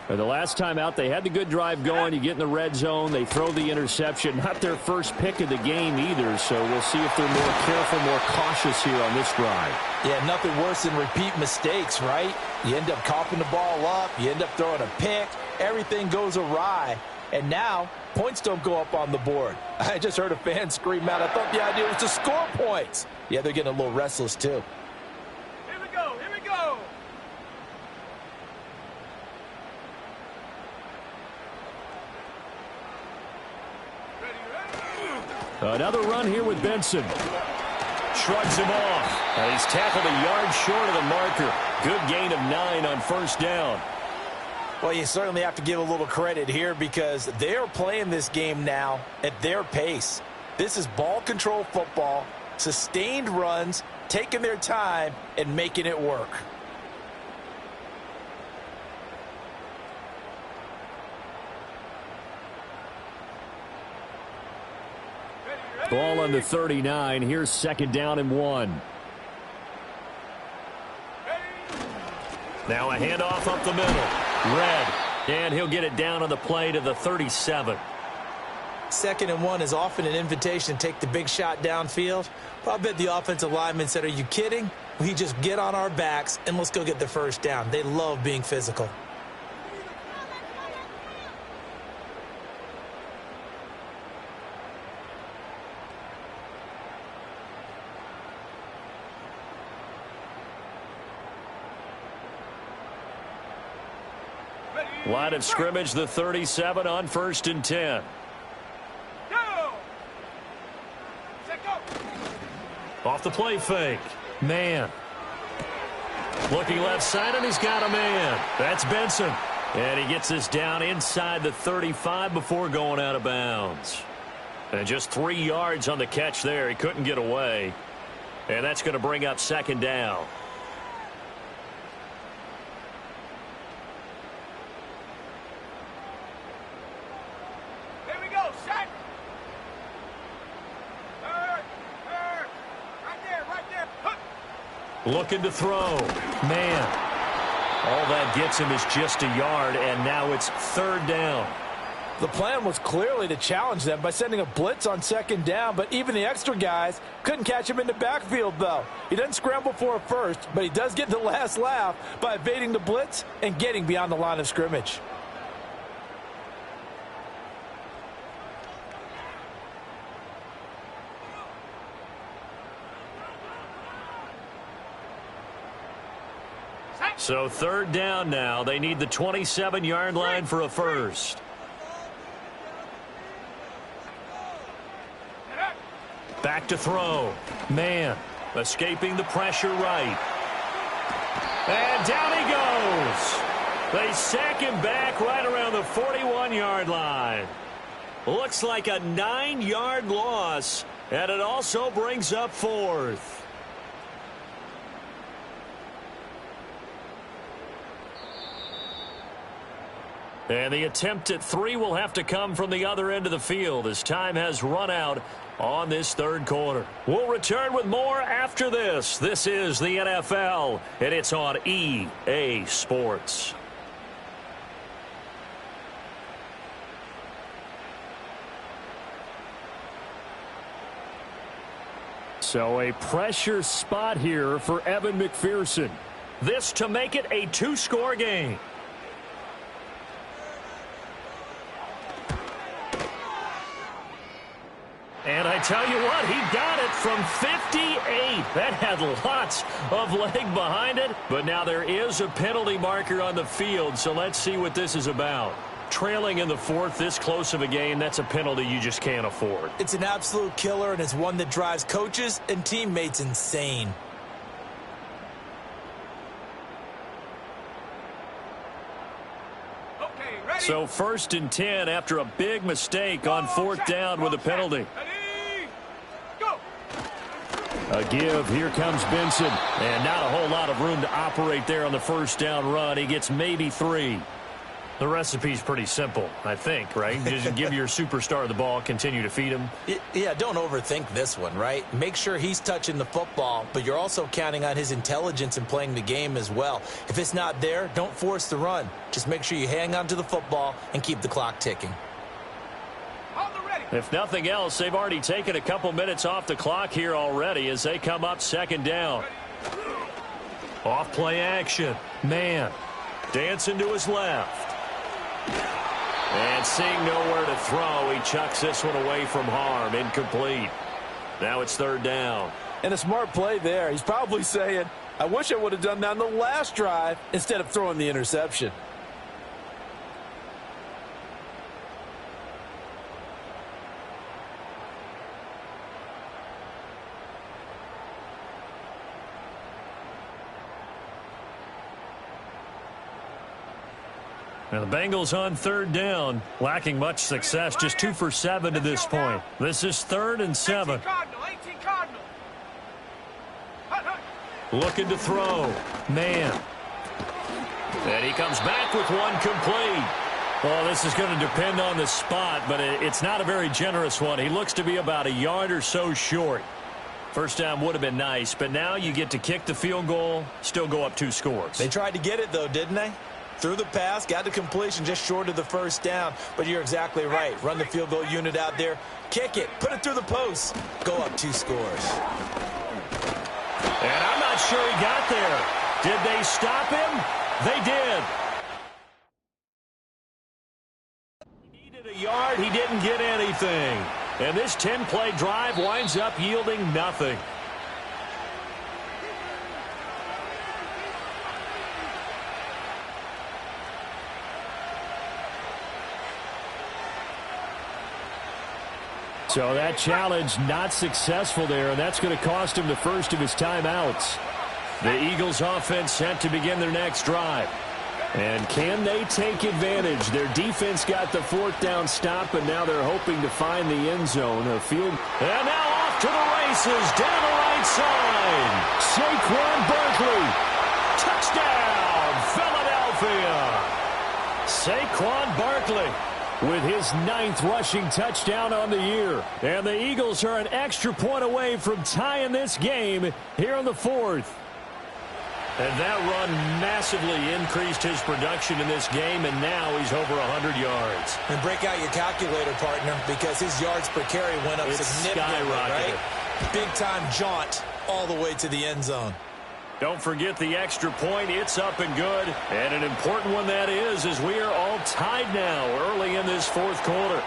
[SPEAKER 4] The last time out, they had the good drive going. You get in the red zone. They throw the interception. Not their first pick of the game either, so we'll see if they're more careful, more cautious here on this drive.
[SPEAKER 2] Yeah, nothing worse than repeat mistakes, right? You end up coughing the ball up. You end up throwing a pick. Everything goes awry. And now, points don't go up on the board. I just heard a fan scream out. I thought the idea was to score points. Yeah, they're getting a little restless, too.
[SPEAKER 3] Here we go. Here we go.
[SPEAKER 4] Another run here with Benson.
[SPEAKER 1] Shrugs him off. And he's tackled a yard short of the marker. Good gain of 9 on first down.
[SPEAKER 2] Well, you certainly have to give a little credit here because they're playing this game now at their pace. This is ball control football, sustained runs, taking their time, and making it work.
[SPEAKER 4] Ball on the 39. Here's 2nd down and 1.
[SPEAKER 1] Now a handoff up the middle. Red. And he'll get it down on the play to the 37.
[SPEAKER 2] 2nd and 1 is often an invitation to take the big shot downfield. But I bet the offensive lineman said, are you kidding? We just get on our backs and let's go get the first down. They love being physical.
[SPEAKER 1] Line of scrimmage, the 37 on 1st and 10.
[SPEAKER 3] Go. Set, go.
[SPEAKER 1] Off the play fake. Man. Looking left side, and he's got a man. That's Benson. And he gets this down inside the 35 before going out of bounds. And just 3 yards on the catch there. He couldn't get away. And that's going to bring up second down.
[SPEAKER 3] Here we go, set. Right there. Hook.
[SPEAKER 1] Looking to throw. Man. All that gets him is just a yard, and now it's third down.
[SPEAKER 2] The plan was clearly to challenge them by sending a blitz on second down, but even the extra guys couldn't catch him in the backfield, though. He doesn't scramble for a first, but he does get the last laugh by evading the blitz and getting beyond the line of scrimmage.
[SPEAKER 1] So third down now. They need the 27-yard line for a first. Back to throw. Man, escaping the pressure right. And down he goes. They sack him back right around the 41-yard line. Looks like a 9-yard loss, and it also brings up fourth. And the attempt at 3 will have to come from the other end of the field as time has run out on this third quarter. We'll return with more after this. This is the NFL, and it's on EA Sports.
[SPEAKER 4] So a pressure spot here for Evan McPherson.
[SPEAKER 1] This to make it a 2-score game. And I tell you what, he got it from 58. That had lots of leg behind it. But now there is a penalty marker on the field, so let's see what this is about. Trailing in the fourth, this close of a game, that's a penalty you just can't afford.
[SPEAKER 2] It's an absolute killer, and it's one that drives coaches and teammates insane.
[SPEAKER 1] So 1st and 10 after a big mistake on 4th down with a penalty.
[SPEAKER 4] A give. Here comes Benson.
[SPEAKER 1] And not a whole lot of room to operate there on the 1st down run. He gets maybe 3. The recipe's pretty simple, I think, right? Just give your superstar the ball, continue to feed him.
[SPEAKER 2] Yeah, don't overthink this one, right? Make sure he's touching the football, but you're also counting on his intelligence in playing the game as well. If it's not there, don't force the run. Just make sure you hang on to the football and keep the clock ticking.
[SPEAKER 1] If nothing else, they've already taken a couple minutes off the clock here already as they come up 2nd down. Off play action. Man, dancing to his left. And seeing nowhere to throw, he chucks this one away from harm. Incomplete. Now it's 3rd down.
[SPEAKER 2] And a smart play there. He's probably saying, I wish I would have done that on the last drive instead of throwing the interception.
[SPEAKER 1] Now the Bengals on 3rd down, lacking much success, just 2 for 7 to this point. This is 3rd and 7. Looking to throw. Man. And he comes back with one complete. Well, this is going to depend on the spot, but it's not a very generous one. He looks to be about a yard or so short. First down would have been nice, but now you get to kick the field goal, still go up 2 scores.
[SPEAKER 2] They tried to get it, though, didn't they? Threw the pass, got the completion just short of the 1st down. But you're exactly right. Run the field goal unit out there. Kick it. Put it through the post. Go up 2 scores.
[SPEAKER 1] And I'm not sure he got there. Did they stop him? They did. He needed a yard. He didn't get anything. And this 10-play drive winds up yielding nothing.
[SPEAKER 4] So that challenge not successful there, and that's going to cost him the first of his timeouts.
[SPEAKER 1] The Eagles offense set to begin their next drive. And can they take advantage? Their defense got the fourth down stop, and now they're hoping to find the end zone. A field. And now off to the races, down the right side. Saquon Barkley. Touchdown, Philadelphia. Saquon Barkley with his 9th rushing touchdown on the year. And the Eagles are an extra point away from tying this game here in the 4th. And that run massively increased his production in this game, and now he's over 100 yards.
[SPEAKER 2] And break out your calculator, partner, because his yards per carry went up significantly, right? Big-time jaunt all the way to the end zone.
[SPEAKER 1] Don't forget the extra point. It's up and good. And an important one that is, as we are all tied now early in this 4th quarter.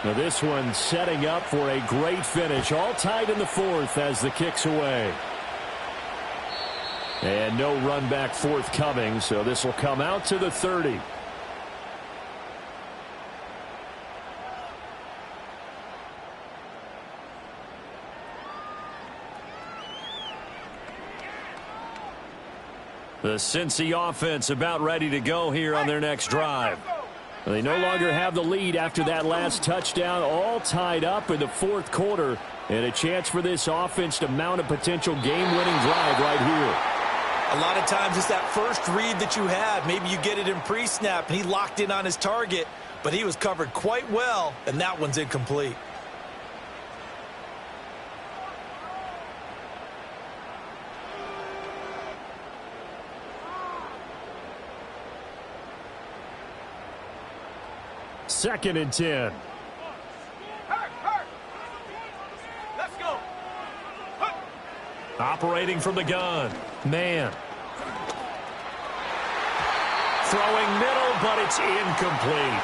[SPEAKER 1] Now this one setting up for a great finish. All tied in the 4th as the kick's away. And no run back forthcoming, so this will come out to the 30. The Cincy offense about ready to go here on their next drive. They no longer have the lead after that last touchdown, all tied up in the 4th quarter, and a chance for this offense to mount a potential game-winning drive right here.
[SPEAKER 2] A lot of times it's that first read that you have. Maybe you get it in pre-snap, and he locked in on his target, but he was covered quite well, and that one's incomplete.
[SPEAKER 1] Second and 10.
[SPEAKER 3] Let's go.
[SPEAKER 1] Operating from the gun. Man. Throwing middle, but it's incomplete.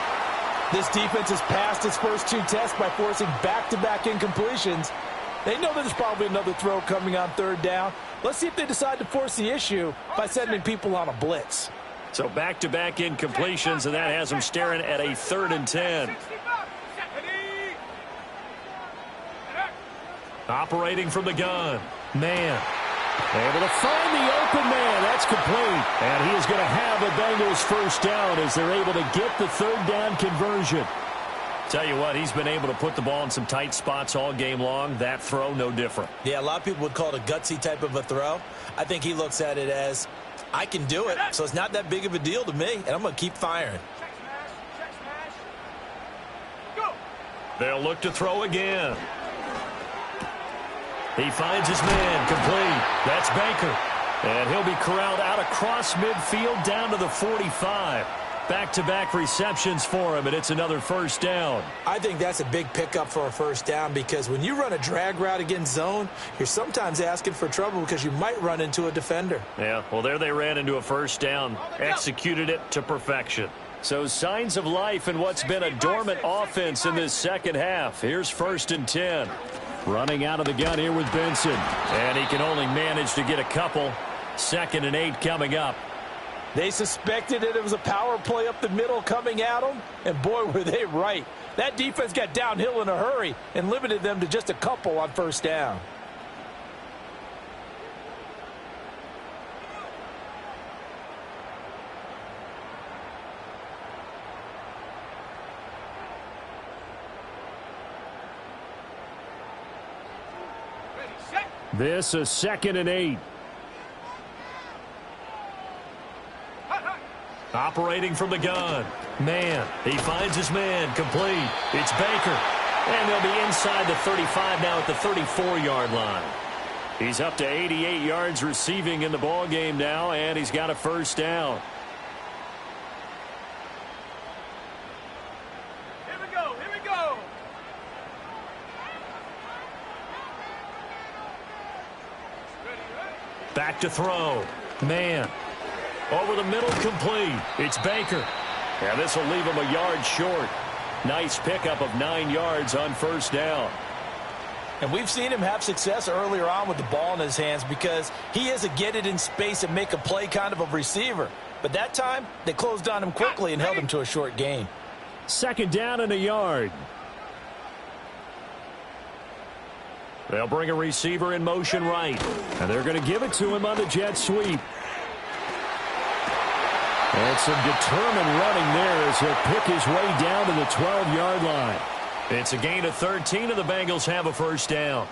[SPEAKER 2] This defense has passed its first 2 tests by forcing back-to-back incompletions. They know there's probably another throw coming on 3rd down. Let's see if they decide to force the issue by sending people on a blitz.
[SPEAKER 1] So back-to-back incompletions, and that has them staring at a 3rd and 10. Operating from the gun. Man. Able to find the open man. That's complete. And he is going to have the Bengals first down as they're able to get the 3rd down conversion. Tell you what, he's been able to put the ball in some tight spots all game long. That throw, no different.
[SPEAKER 2] Yeah, a lot of people would call it a gutsy type of a throw. I think he looks at it as, I can do it, so it's not that big of a deal to me, and I'm going to keep firing.
[SPEAKER 3] Check smash. Go.
[SPEAKER 1] They'll look to throw again. He finds his man, complete. That's Baker. And he'll be corralled out across midfield down to the 45. Back-to-back receptions for him, and it's another first down.
[SPEAKER 2] I think that's a big pickup for a first down because when you run a drag route against zone, you're sometimes asking for trouble because you might run into a defender.
[SPEAKER 1] Yeah, well, there they ran into a first down, executed it to perfection. So signs of life in what's been a dormant offense in this second half. Here's 1st and 10. Running out of the gun here with Benson. And he can only manage to get a couple. 2nd and 8 coming up.
[SPEAKER 2] They suspected it was a power play up the middle coming at them, and boy, were they right. That defense got downhill in a hurry and limited them to just a couple on first down.
[SPEAKER 3] Ready, set.
[SPEAKER 1] This is 2nd and 8. Operating from the gun. Man. He finds his man. Complete. It's Baker. And they'll be inside the 35 now at the 34-yard line. He's up to 88 yards receiving in the ballgame now, and he's got a first down.
[SPEAKER 3] Here we go. Here we go.
[SPEAKER 1] Back to throw. Man. Over the middle, complete. It's Baker. And this will leave him a yard short. Nice pickup of 9 yards on first down.
[SPEAKER 2] And we've seen him have success earlier on with the ball in his hands because he is a get it in space and make a play kind of a receiver. But that time, they closed on him quickly and held him to a short gain.
[SPEAKER 1] 2nd down and a yard. They'll bring a receiver in motion right. And they're going to give it to him on the jet sweep. And some determined running there as he'll pick his way down to the 12-yard line. It's a gain of 13, and the Bengals have a first down.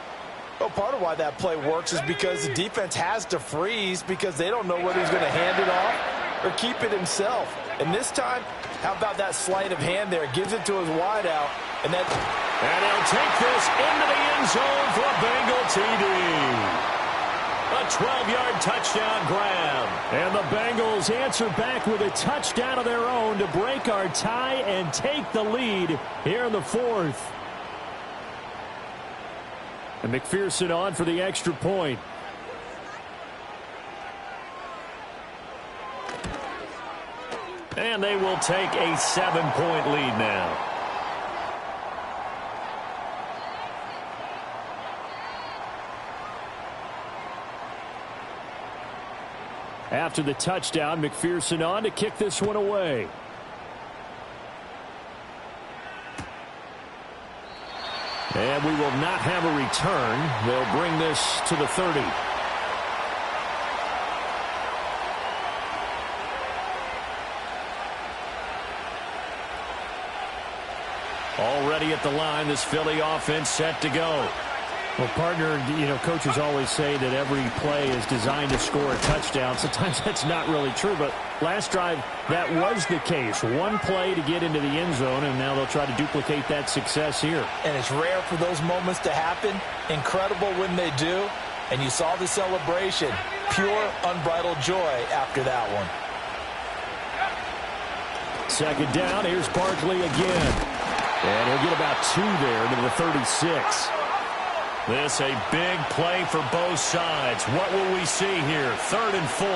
[SPEAKER 2] Well, part of why that play works is because the defense has to freeze because they don't know whether he's going to hand it off or keep it himself. And this time, how about that sleight of hand there? Gives it to his wideout. And
[SPEAKER 1] he'll take this into the end zone for a Bengal TD. A 12-yard touchdown grab. And the Bengals answer back with a touchdown of their own to break our tie and take the lead here in the fourth. And McPherson on for the extra point. And they will take a 7-point lead now. After the touchdown, McPherson on to kick this one away. And we will not have a return. They'll bring this to the 30. Already at the line, this Philly offense set to go. Well, partner, coaches always say that every play is designed to score a touchdown. Sometimes that's not really true, but last drive, that was the case. One play to get into the end zone, and now they'll try to duplicate that success here.
[SPEAKER 2] And it's rare for those moments to happen. Incredible when they do. And you saw the celebration. Pure, unbridled joy after that one.
[SPEAKER 1] Second down, here's Barkley again. And he'll get about 2 there to the 36. This a big play for both sides. What will we see here? 3rd and 4.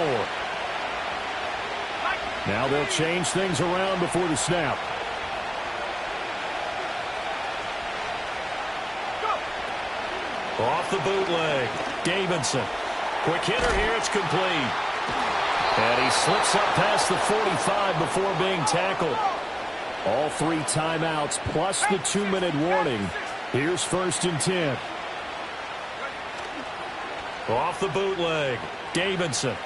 [SPEAKER 1] Now they'll change things around before the snap. Off the bootleg. Davidson. Quick hitter here. It's complete. And he slips up past the 45 before being tackled. All 3 timeouts plus the 2-minute warning. Here's 1st and 10. Off the bootleg. Davidson.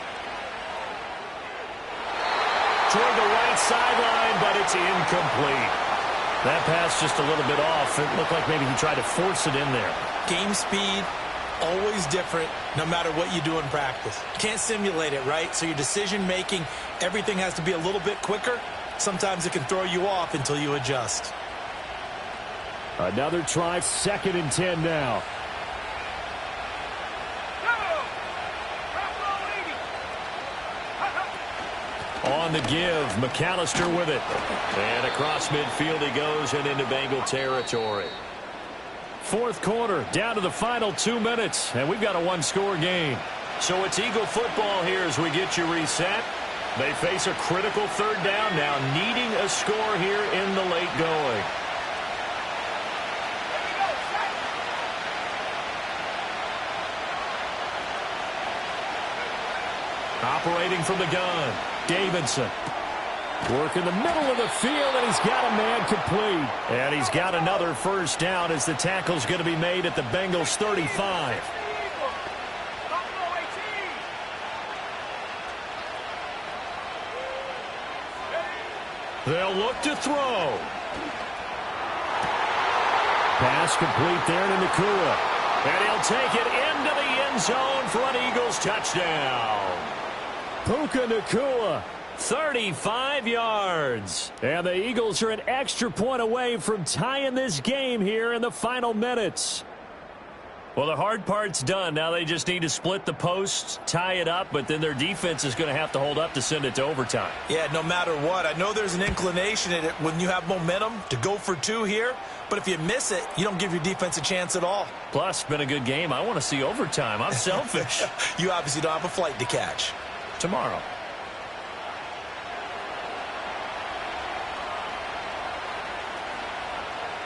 [SPEAKER 1] Toward the right sideline, but it's incomplete. That pass just a little bit off. It looked like maybe he tried to force it in there.
[SPEAKER 2] Game speed, always different, no matter what you do in practice. You can't simulate it, right? So your decision-making, everything has to be a little bit quicker. Sometimes it can throw you off until you adjust.
[SPEAKER 1] Another try, 2nd and 10 now. On the give, McAllister with it. And across midfield he goes and into Bengal territory. 4th quarter, down to the final 2 minutes, and we've got a 1-score game. So it's Eagle football here as we get you reset. They face a critical 3rd down now, needing a score here in the late going. Operating from the gun, Davidson. Work in the middle of the field, and he's got a man complete. And he's got another first down as the tackle's going to be made at the Bengals 35. They'll look to throw. Pass complete there to Nakua. And he'll take it into the end zone for an Eagles touchdown. Puka Nakua, 35 yards. And the Eagles are an extra point away from tying this game here in the final minutes. Well, the hard part's done. Now they just need to split the posts, tie it up, but then their defense is going to have to hold up to send it to overtime.
[SPEAKER 2] Yeah, no matter what. I know there's an inclination in it when you have momentum to go for 2 here, but if you miss it, you don't give your defense a chance at all.
[SPEAKER 1] Plus, been a good game. I want to see overtime. I'm selfish.
[SPEAKER 2] You obviously don't have a flight to catch.
[SPEAKER 1] Tomorrow.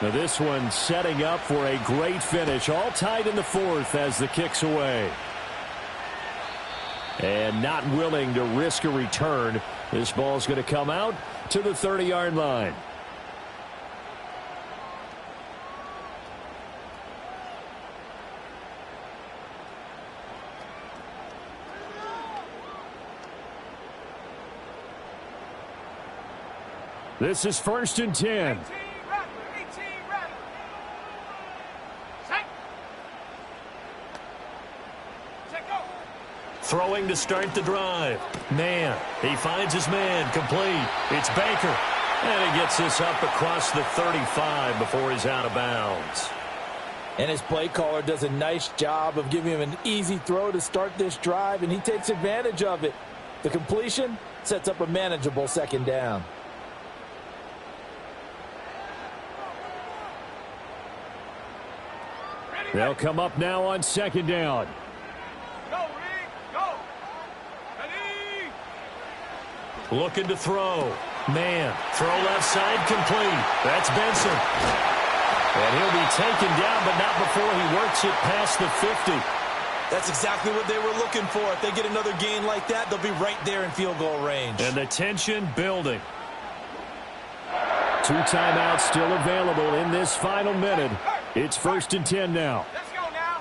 [SPEAKER 1] Now this one setting up for a great finish. All tied in the 4th as the kick's away. And not willing to risk a return. This ball's going to come out to the 30-yard line. This is 1st and 10.
[SPEAKER 3] 18 Rattler. 18 Rattler. Set. Set, go.
[SPEAKER 1] Throwing to start the drive. Man, he finds his man. Complete. It's Baker. And he gets this up across the 35 before he's out of bounds.
[SPEAKER 2] And his play caller does a nice job of giving him an easy throw to start this drive, and he takes advantage of it. The completion sets up a manageable 2nd down.
[SPEAKER 1] They'll come up now on 2nd down.
[SPEAKER 3] Go, Rick. Go. Ready.
[SPEAKER 1] Looking to throw. Man, throw left side complete. That's Benson. And he'll be taken down, but not before he works it past the 50.
[SPEAKER 2] That's exactly what they were looking for. If they get another gain like that, they'll be right there in field goal range.
[SPEAKER 1] And the tension building. 2 timeouts still available in this final minute. It's 1st and 10 now.
[SPEAKER 3] Let's go now.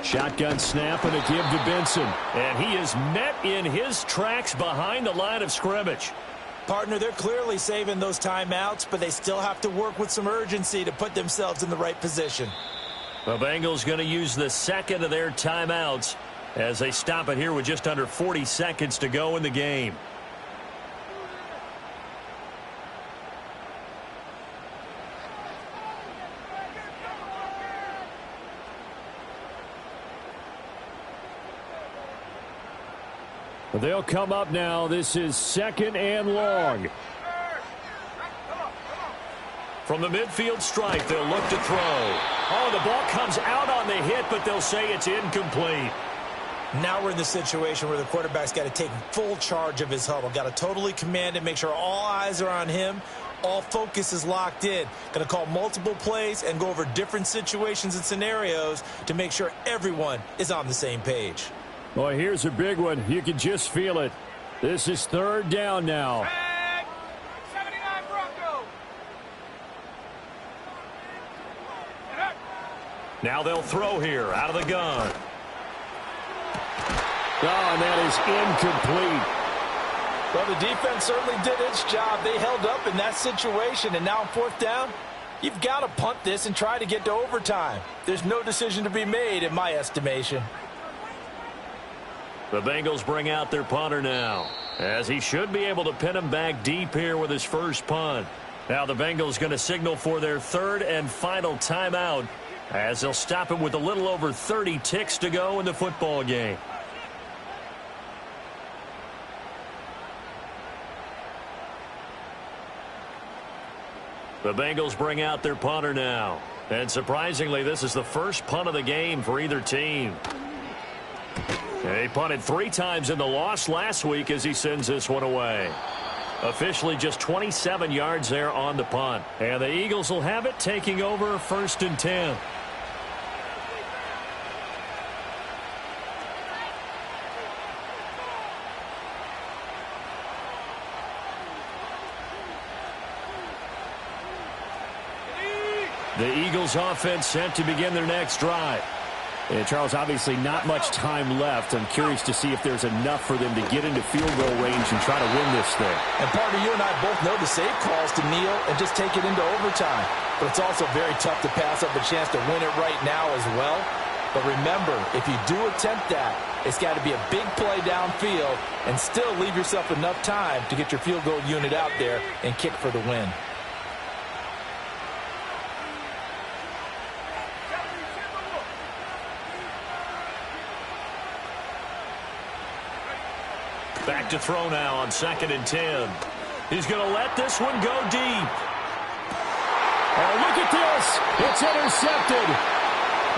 [SPEAKER 1] Shotgun snap and a give to Benson. And he is met in his tracks behind the line of scrimmage.
[SPEAKER 2] Partner, they're clearly saving those timeouts, but they still have to work with some urgency to put themselves in the right position.
[SPEAKER 1] The Bengals going to use the 2nd of their timeouts as they stop it here with just under 40 seconds to go in the game. They'll come up now. This is 2nd and long. From the midfield stripe, they'll look to throw. Oh, the ball comes out on the hit, but they'll say it's incomplete.
[SPEAKER 2] Now we're in the situation where the quarterback's got to take full charge of his huddle. Got to totally command it, make sure all eyes are on him. All focus is locked in. Going to call multiple plays and go over different situations and scenarios to make sure everyone is on the same page.
[SPEAKER 1] Boy, here's a big one. You can just feel it. This is 3rd down now.
[SPEAKER 3] 79 Broncos.
[SPEAKER 1] Now they'll throw here out of the gun. Oh, and that is incomplete.
[SPEAKER 2] Well, the defense certainly did its job. They held up in that situation, and now on 4th down, you've got to punt this and try to get to overtime. There's no decision to be made in my estimation.
[SPEAKER 1] The Bengals bring out their punter now, as he should be able to pin him back deep here with his first punt. Now the Bengals going to signal for their 3rd and final timeout, as they'll stop it with a little over 30 ticks to go in the football game. The Bengals bring out their punter now, and surprisingly, this is the first punt of the game for either team. He punted 3 times in the loss last week as he sends this one away. Officially just 27 yards there on the punt. And the Eagles will have it, taking over 1st and 10. The Eagles offense set to begin their next drive. And Charles, obviously not much time left. I'm curious to see if there's enough for them to get into field goal range and try to win this thing.
[SPEAKER 2] And partner, you and I both know the safe calls to kneel and just take it into overtime. But it's also very tough to pass up a chance to win it right now as well. But remember, if you do attempt that, it's got to be a big play downfield and still leave yourself enough time to get your field goal unit out there and kick for the win.
[SPEAKER 1] Back to throw now on 2nd and 10. He's going to let this one go deep. Oh, look at this. It's intercepted.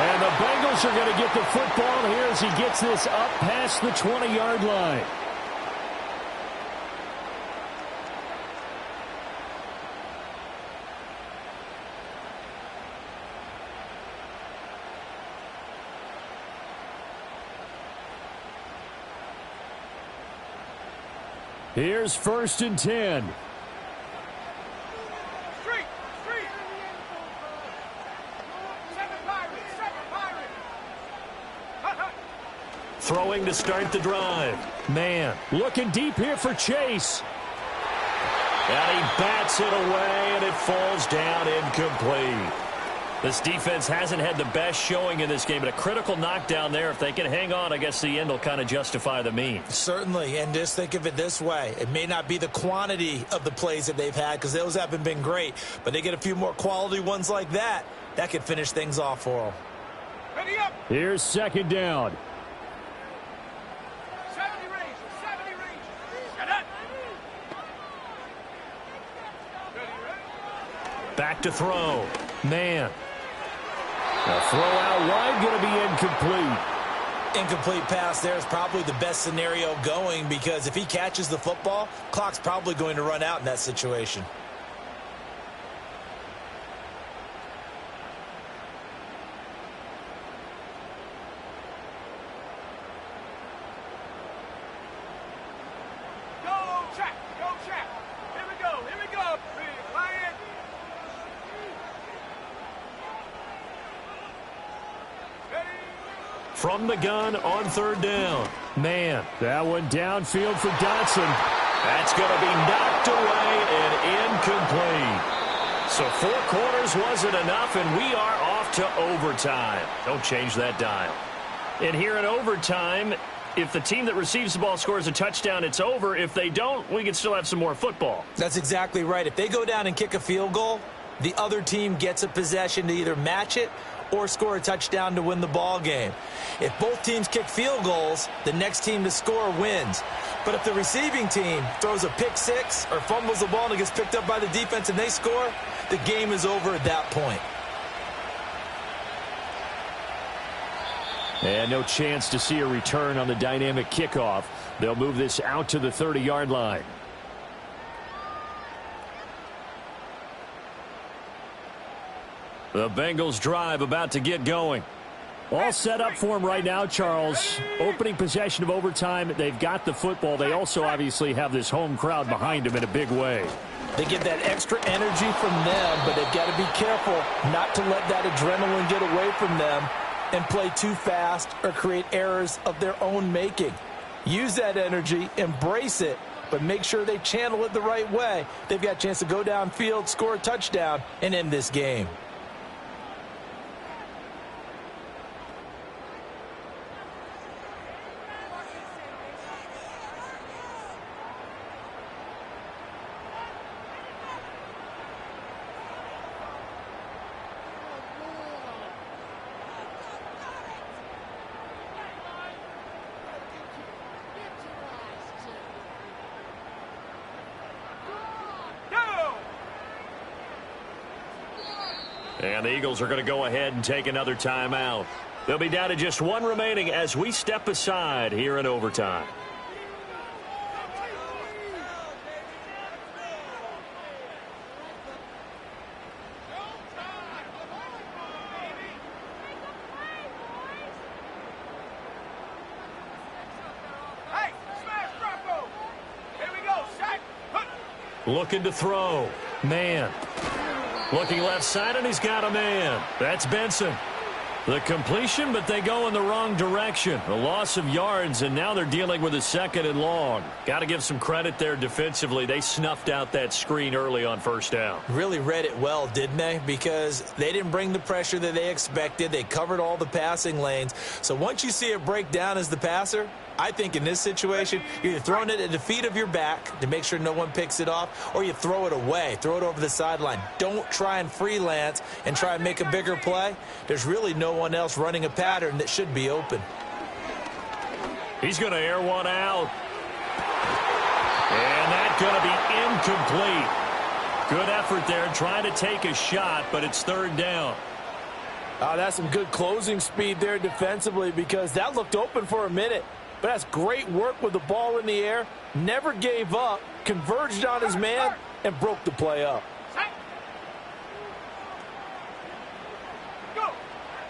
[SPEAKER 1] And the Bengals are going to get the football here as he gets this up past the 20-yard line. Here's 1st and 10.
[SPEAKER 3] Street. 7 Pirates.
[SPEAKER 1] Throwing to start the drive.
[SPEAKER 4] Man, looking deep here for Chase.
[SPEAKER 1] And he bats it away, and it falls down incomplete. This defense hasn't had the best showing in this game, but a critical knockdown there. If they can hang on, I guess the end will kind of justify the means.
[SPEAKER 2] Certainly, and just think of it this way. It may not be the quantity of the plays that they've had because those haven't been great, but they get a few more quality ones like that. That could finish things off for them.
[SPEAKER 3] Ready up.
[SPEAKER 4] Here's second down.
[SPEAKER 3] 70 range. 70 range. Shut up.
[SPEAKER 1] Back to throw.
[SPEAKER 4] Man. A throw out wide, going to be incomplete.
[SPEAKER 2] Incomplete pass there is probably the best scenario going because if he catches the football, clock's probably going to run out in that situation.
[SPEAKER 3] Go check. Go check. Here we go. Here we go. Lion. Ready.
[SPEAKER 1] From the gun on third down.
[SPEAKER 4] Man, that one downfield for Dotson.
[SPEAKER 1] That's going to be knocked away and incomplete. So 4 quarters wasn't enough, and we are off to overtime. Don't change that dial. And here in overtime, if the team that receives the ball scores a touchdown, it's over. If they don't, we can still have some more football.
[SPEAKER 2] That's exactly right. If they go down and kick a field goal, the other team gets a possession to either match it or score a touchdown to win the ball game. If both teams kick field goals, the next team to score wins. But if the receiving team throws a pick six or fumbles the ball and it gets picked up by the defense and they score, the game is over at that point.
[SPEAKER 4] And no chance to see a return on the dynamic kickoff. They'll move this out to the 30-yard line.
[SPEAKER 1] The Bengals drive about to get going.
[SPEAKER 4] All set up for them right now, Charles. Opening possession of overtime. They've got the football. They also obviously have this home crowd behind them in a big way.
[SPEAKER 2] They get that extra energy from them, but they've got to be careful not to let that adrenaline get away from them and play too fast or create errors of their own making. Use that energy, embrace it, but make sure they channel it the right way. They've got a chance to go downfield, score a touchdown, and end this game.
[SPEAKER 1] And the Eagles are going to go ahead and take another timeout. They'll be down to just 1 remaining as we step aside here in overtime.
[SPEAKER 3] Hey, smash Bronco. Here we go. Shot.
[SPEAKER 1] Looking to throw. Man. Looking left side, and he's got a man. That's Benson. The completion, but they go in the wrong direction. A loss of yards, and now they're dealing with a 2nd and long. Got to give some credit there defensively. They snuffed out that screen early on first down.
[SPEAKER 2] Really read it well, didn't they? Because they didn't bring the pressure that they expected. They covered all the passing lanes. So once you see it break down as the passer, I think in this situation, you're either throwing it at the feet of your back to make sure no one picks it off, or you throw it away, throw it over the sideline. Don't try and freelance and try and make a bigger play. There's really no one else running a pattern that should be open.
[SPEAKER 1] He's going to air one out. And that's going to be incomplete. Good effort there trying to take a shot, but it's 3rd down.
[SPEAKER 2] That's some good closing speed there defensively because that looked open for a minute. But that's great work with the ball in the air. Never gave up, converged on his man, and broke the play up.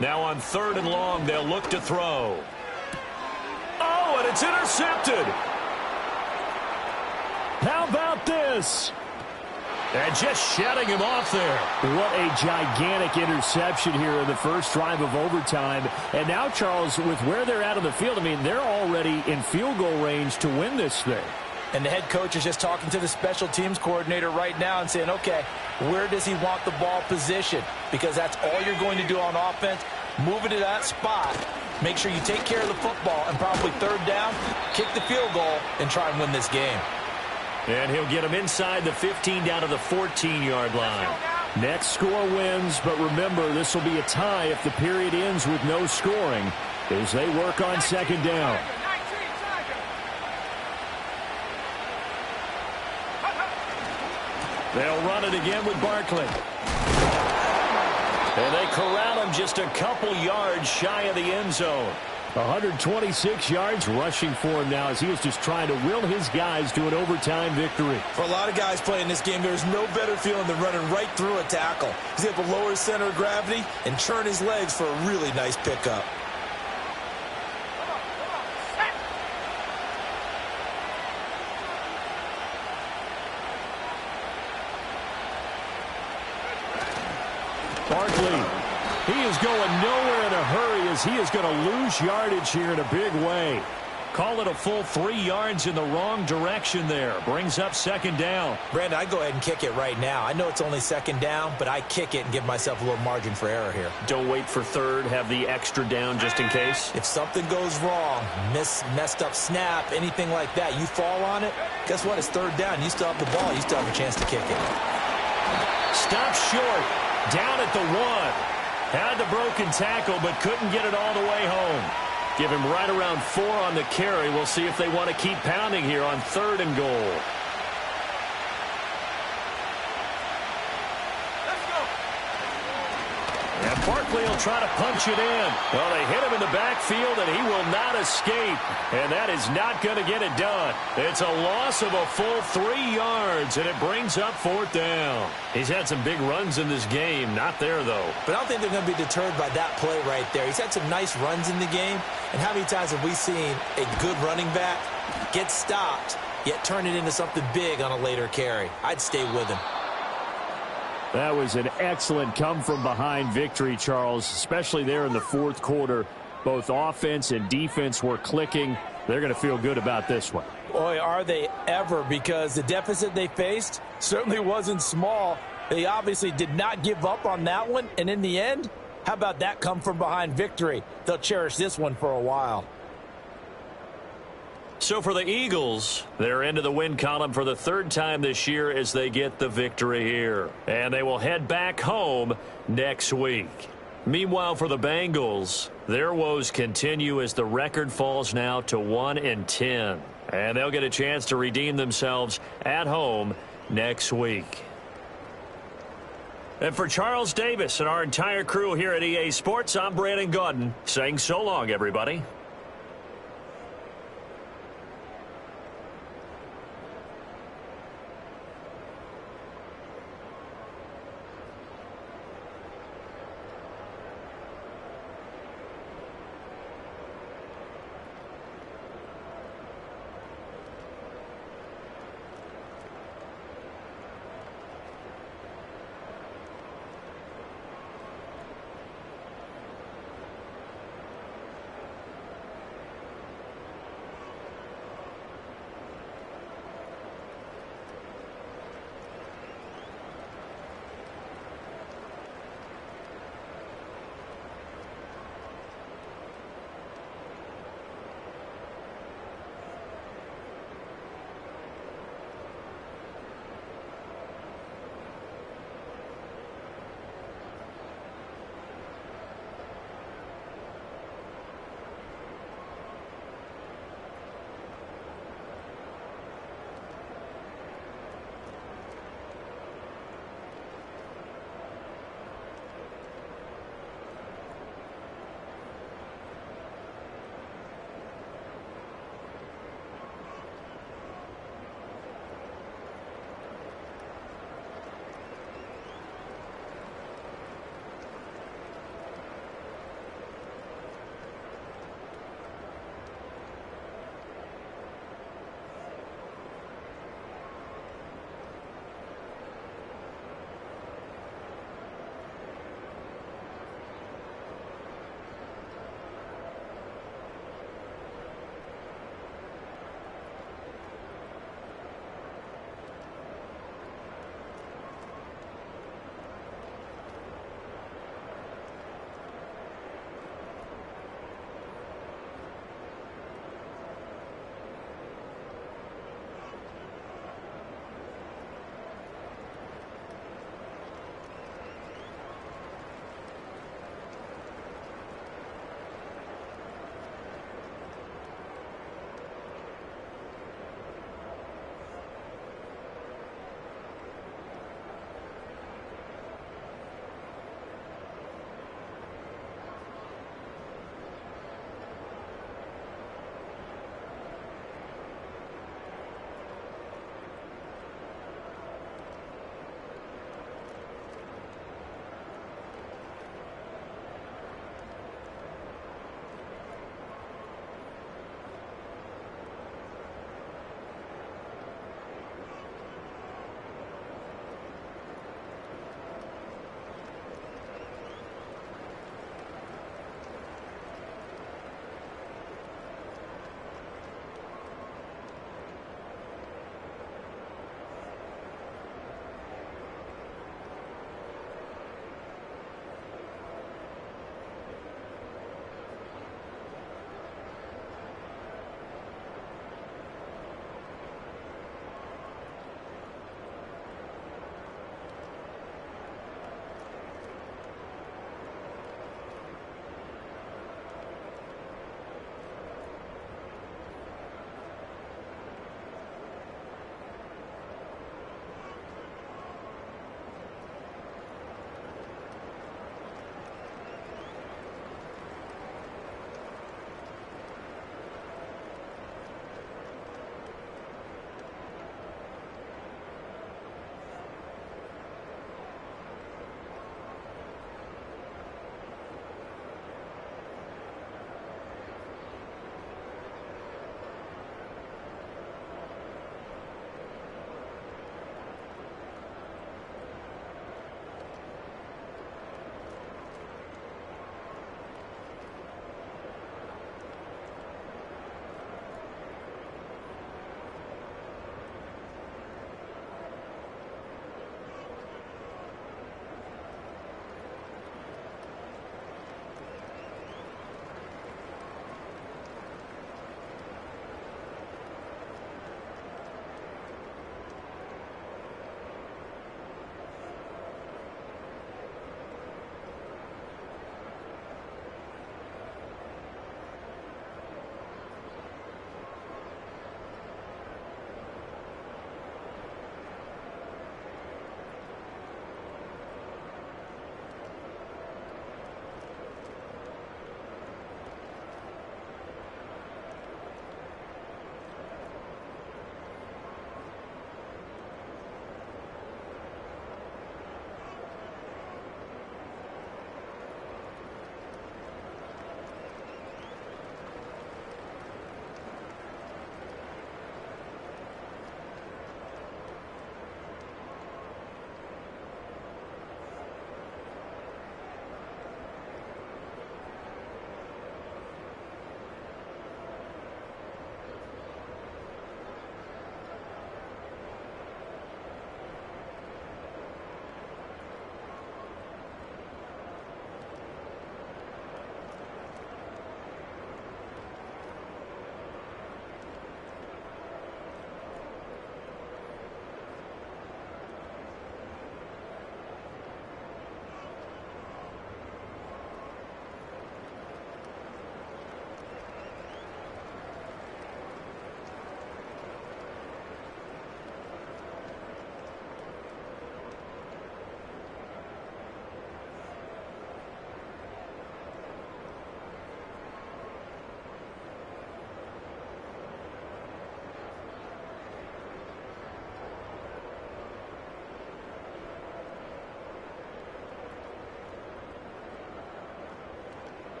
[SPEAKER 1] Now on 3rd and long, they'll look to throw. Oh, and it's intercepted.
[SPEAKER 4] How about this?
[SPEAKER 1] And just shutting him off there.
[SPEAKER 4] What a gigantic interception here in the first drive of overtime. And now, Charles, with where they're at on the field, I mean, they're already in field goal range to win this thing.
[SPEAKER 2] And the head coach is just talking to the special teams coordinator right now and saying, okay, where does he want the ball positioned? Because that's all you're going to do on offense. Move it to that spot. Make sure you take care of the football, and probably third down, kick the field goal, and try and win this game.
[SPEAKER 1] And he'll get him inside the 15 down to the 14-yard line.
[SPEAKER 4] Next score wins, but remember, this will be a tie if the period ends with no scoring as they work on second down.
[SPEAKER 1] They'll run it again with Barkley. And they corral him just a couple yards shy of the end zone.
[SPEAKER 4] 126 yards rushing for him now as he is just trying to will his guys to an overtime victory.
[SPEAKER 2] For a lot of guys playing this game, there's no better feeling than running right through a tackle. He's able to lower his center of gravity and turn his legs for a really nice pickup.
[SPEAKER 1] Barkley, he is going nowhere in a hurry as he is going to lose yardage here in a big way. Call it a full 3 yards in the wrong direction there. Brings up second down.
[SPEAKER 2] Brandon, I go ahead and kick it right now. I know it's only second down, but I kick it and give myself a little margin for error here.
[SPEAKER 1] Don't wait for third. Have the extra down just in case.
[SPEAKER 2] If something goes wrong, messed up snap, anything like that, you fall on it, guess what? It's third down. You still have the ball. You still have a chance to kick it.
[SPEAKER 1] Stop short. Down at the 1. Had the broken tackle, but couldn't get it all the way home. Give him right around 4 on the carry. We'll see if they want to keep pounding here on 3rd and goal. And Barkley will try to punch it in. Well, they hit him in the backfield, and he will not escape. And that is not going to get it done. It's a loss of a full 3 yards, and it brings up 4th down. He's had some big runs in this game. Not there, though.
[SPEAKER 2] But I don't think they're going to be deterred by that play right there. He's had some nice runs in the game. And how many times have we seen a good running back get stopped, yet turn it into something big on a later carry? I'd stay with him.
[SPEAKER 4] That was an excellent come-from-behind victory, Charles, especially there in the 4th quarter. Both offense and defense were clicking. They're going to feel good about this one.
[SPEAKER 2] Boy, are they ever, because the deficit they faced certainly wasn't small. They obviously did not give up on that one, and in the end, how about that come-from-behind victory? They'll cherish this one for a while.
[SPEAKER 1] So for the Eagles, they're into the win column for the 3rd time this year as they get the victory here. And they will head back home next week. Meanwhile, for the Bengals, their woes continue as the record falls now to 1-10. And they'll get a chance to redeem themselves at home next week. And for Charles Davis and our entire crew here at EA Sports, I'm Brandon Gaudin saying so long, everybody.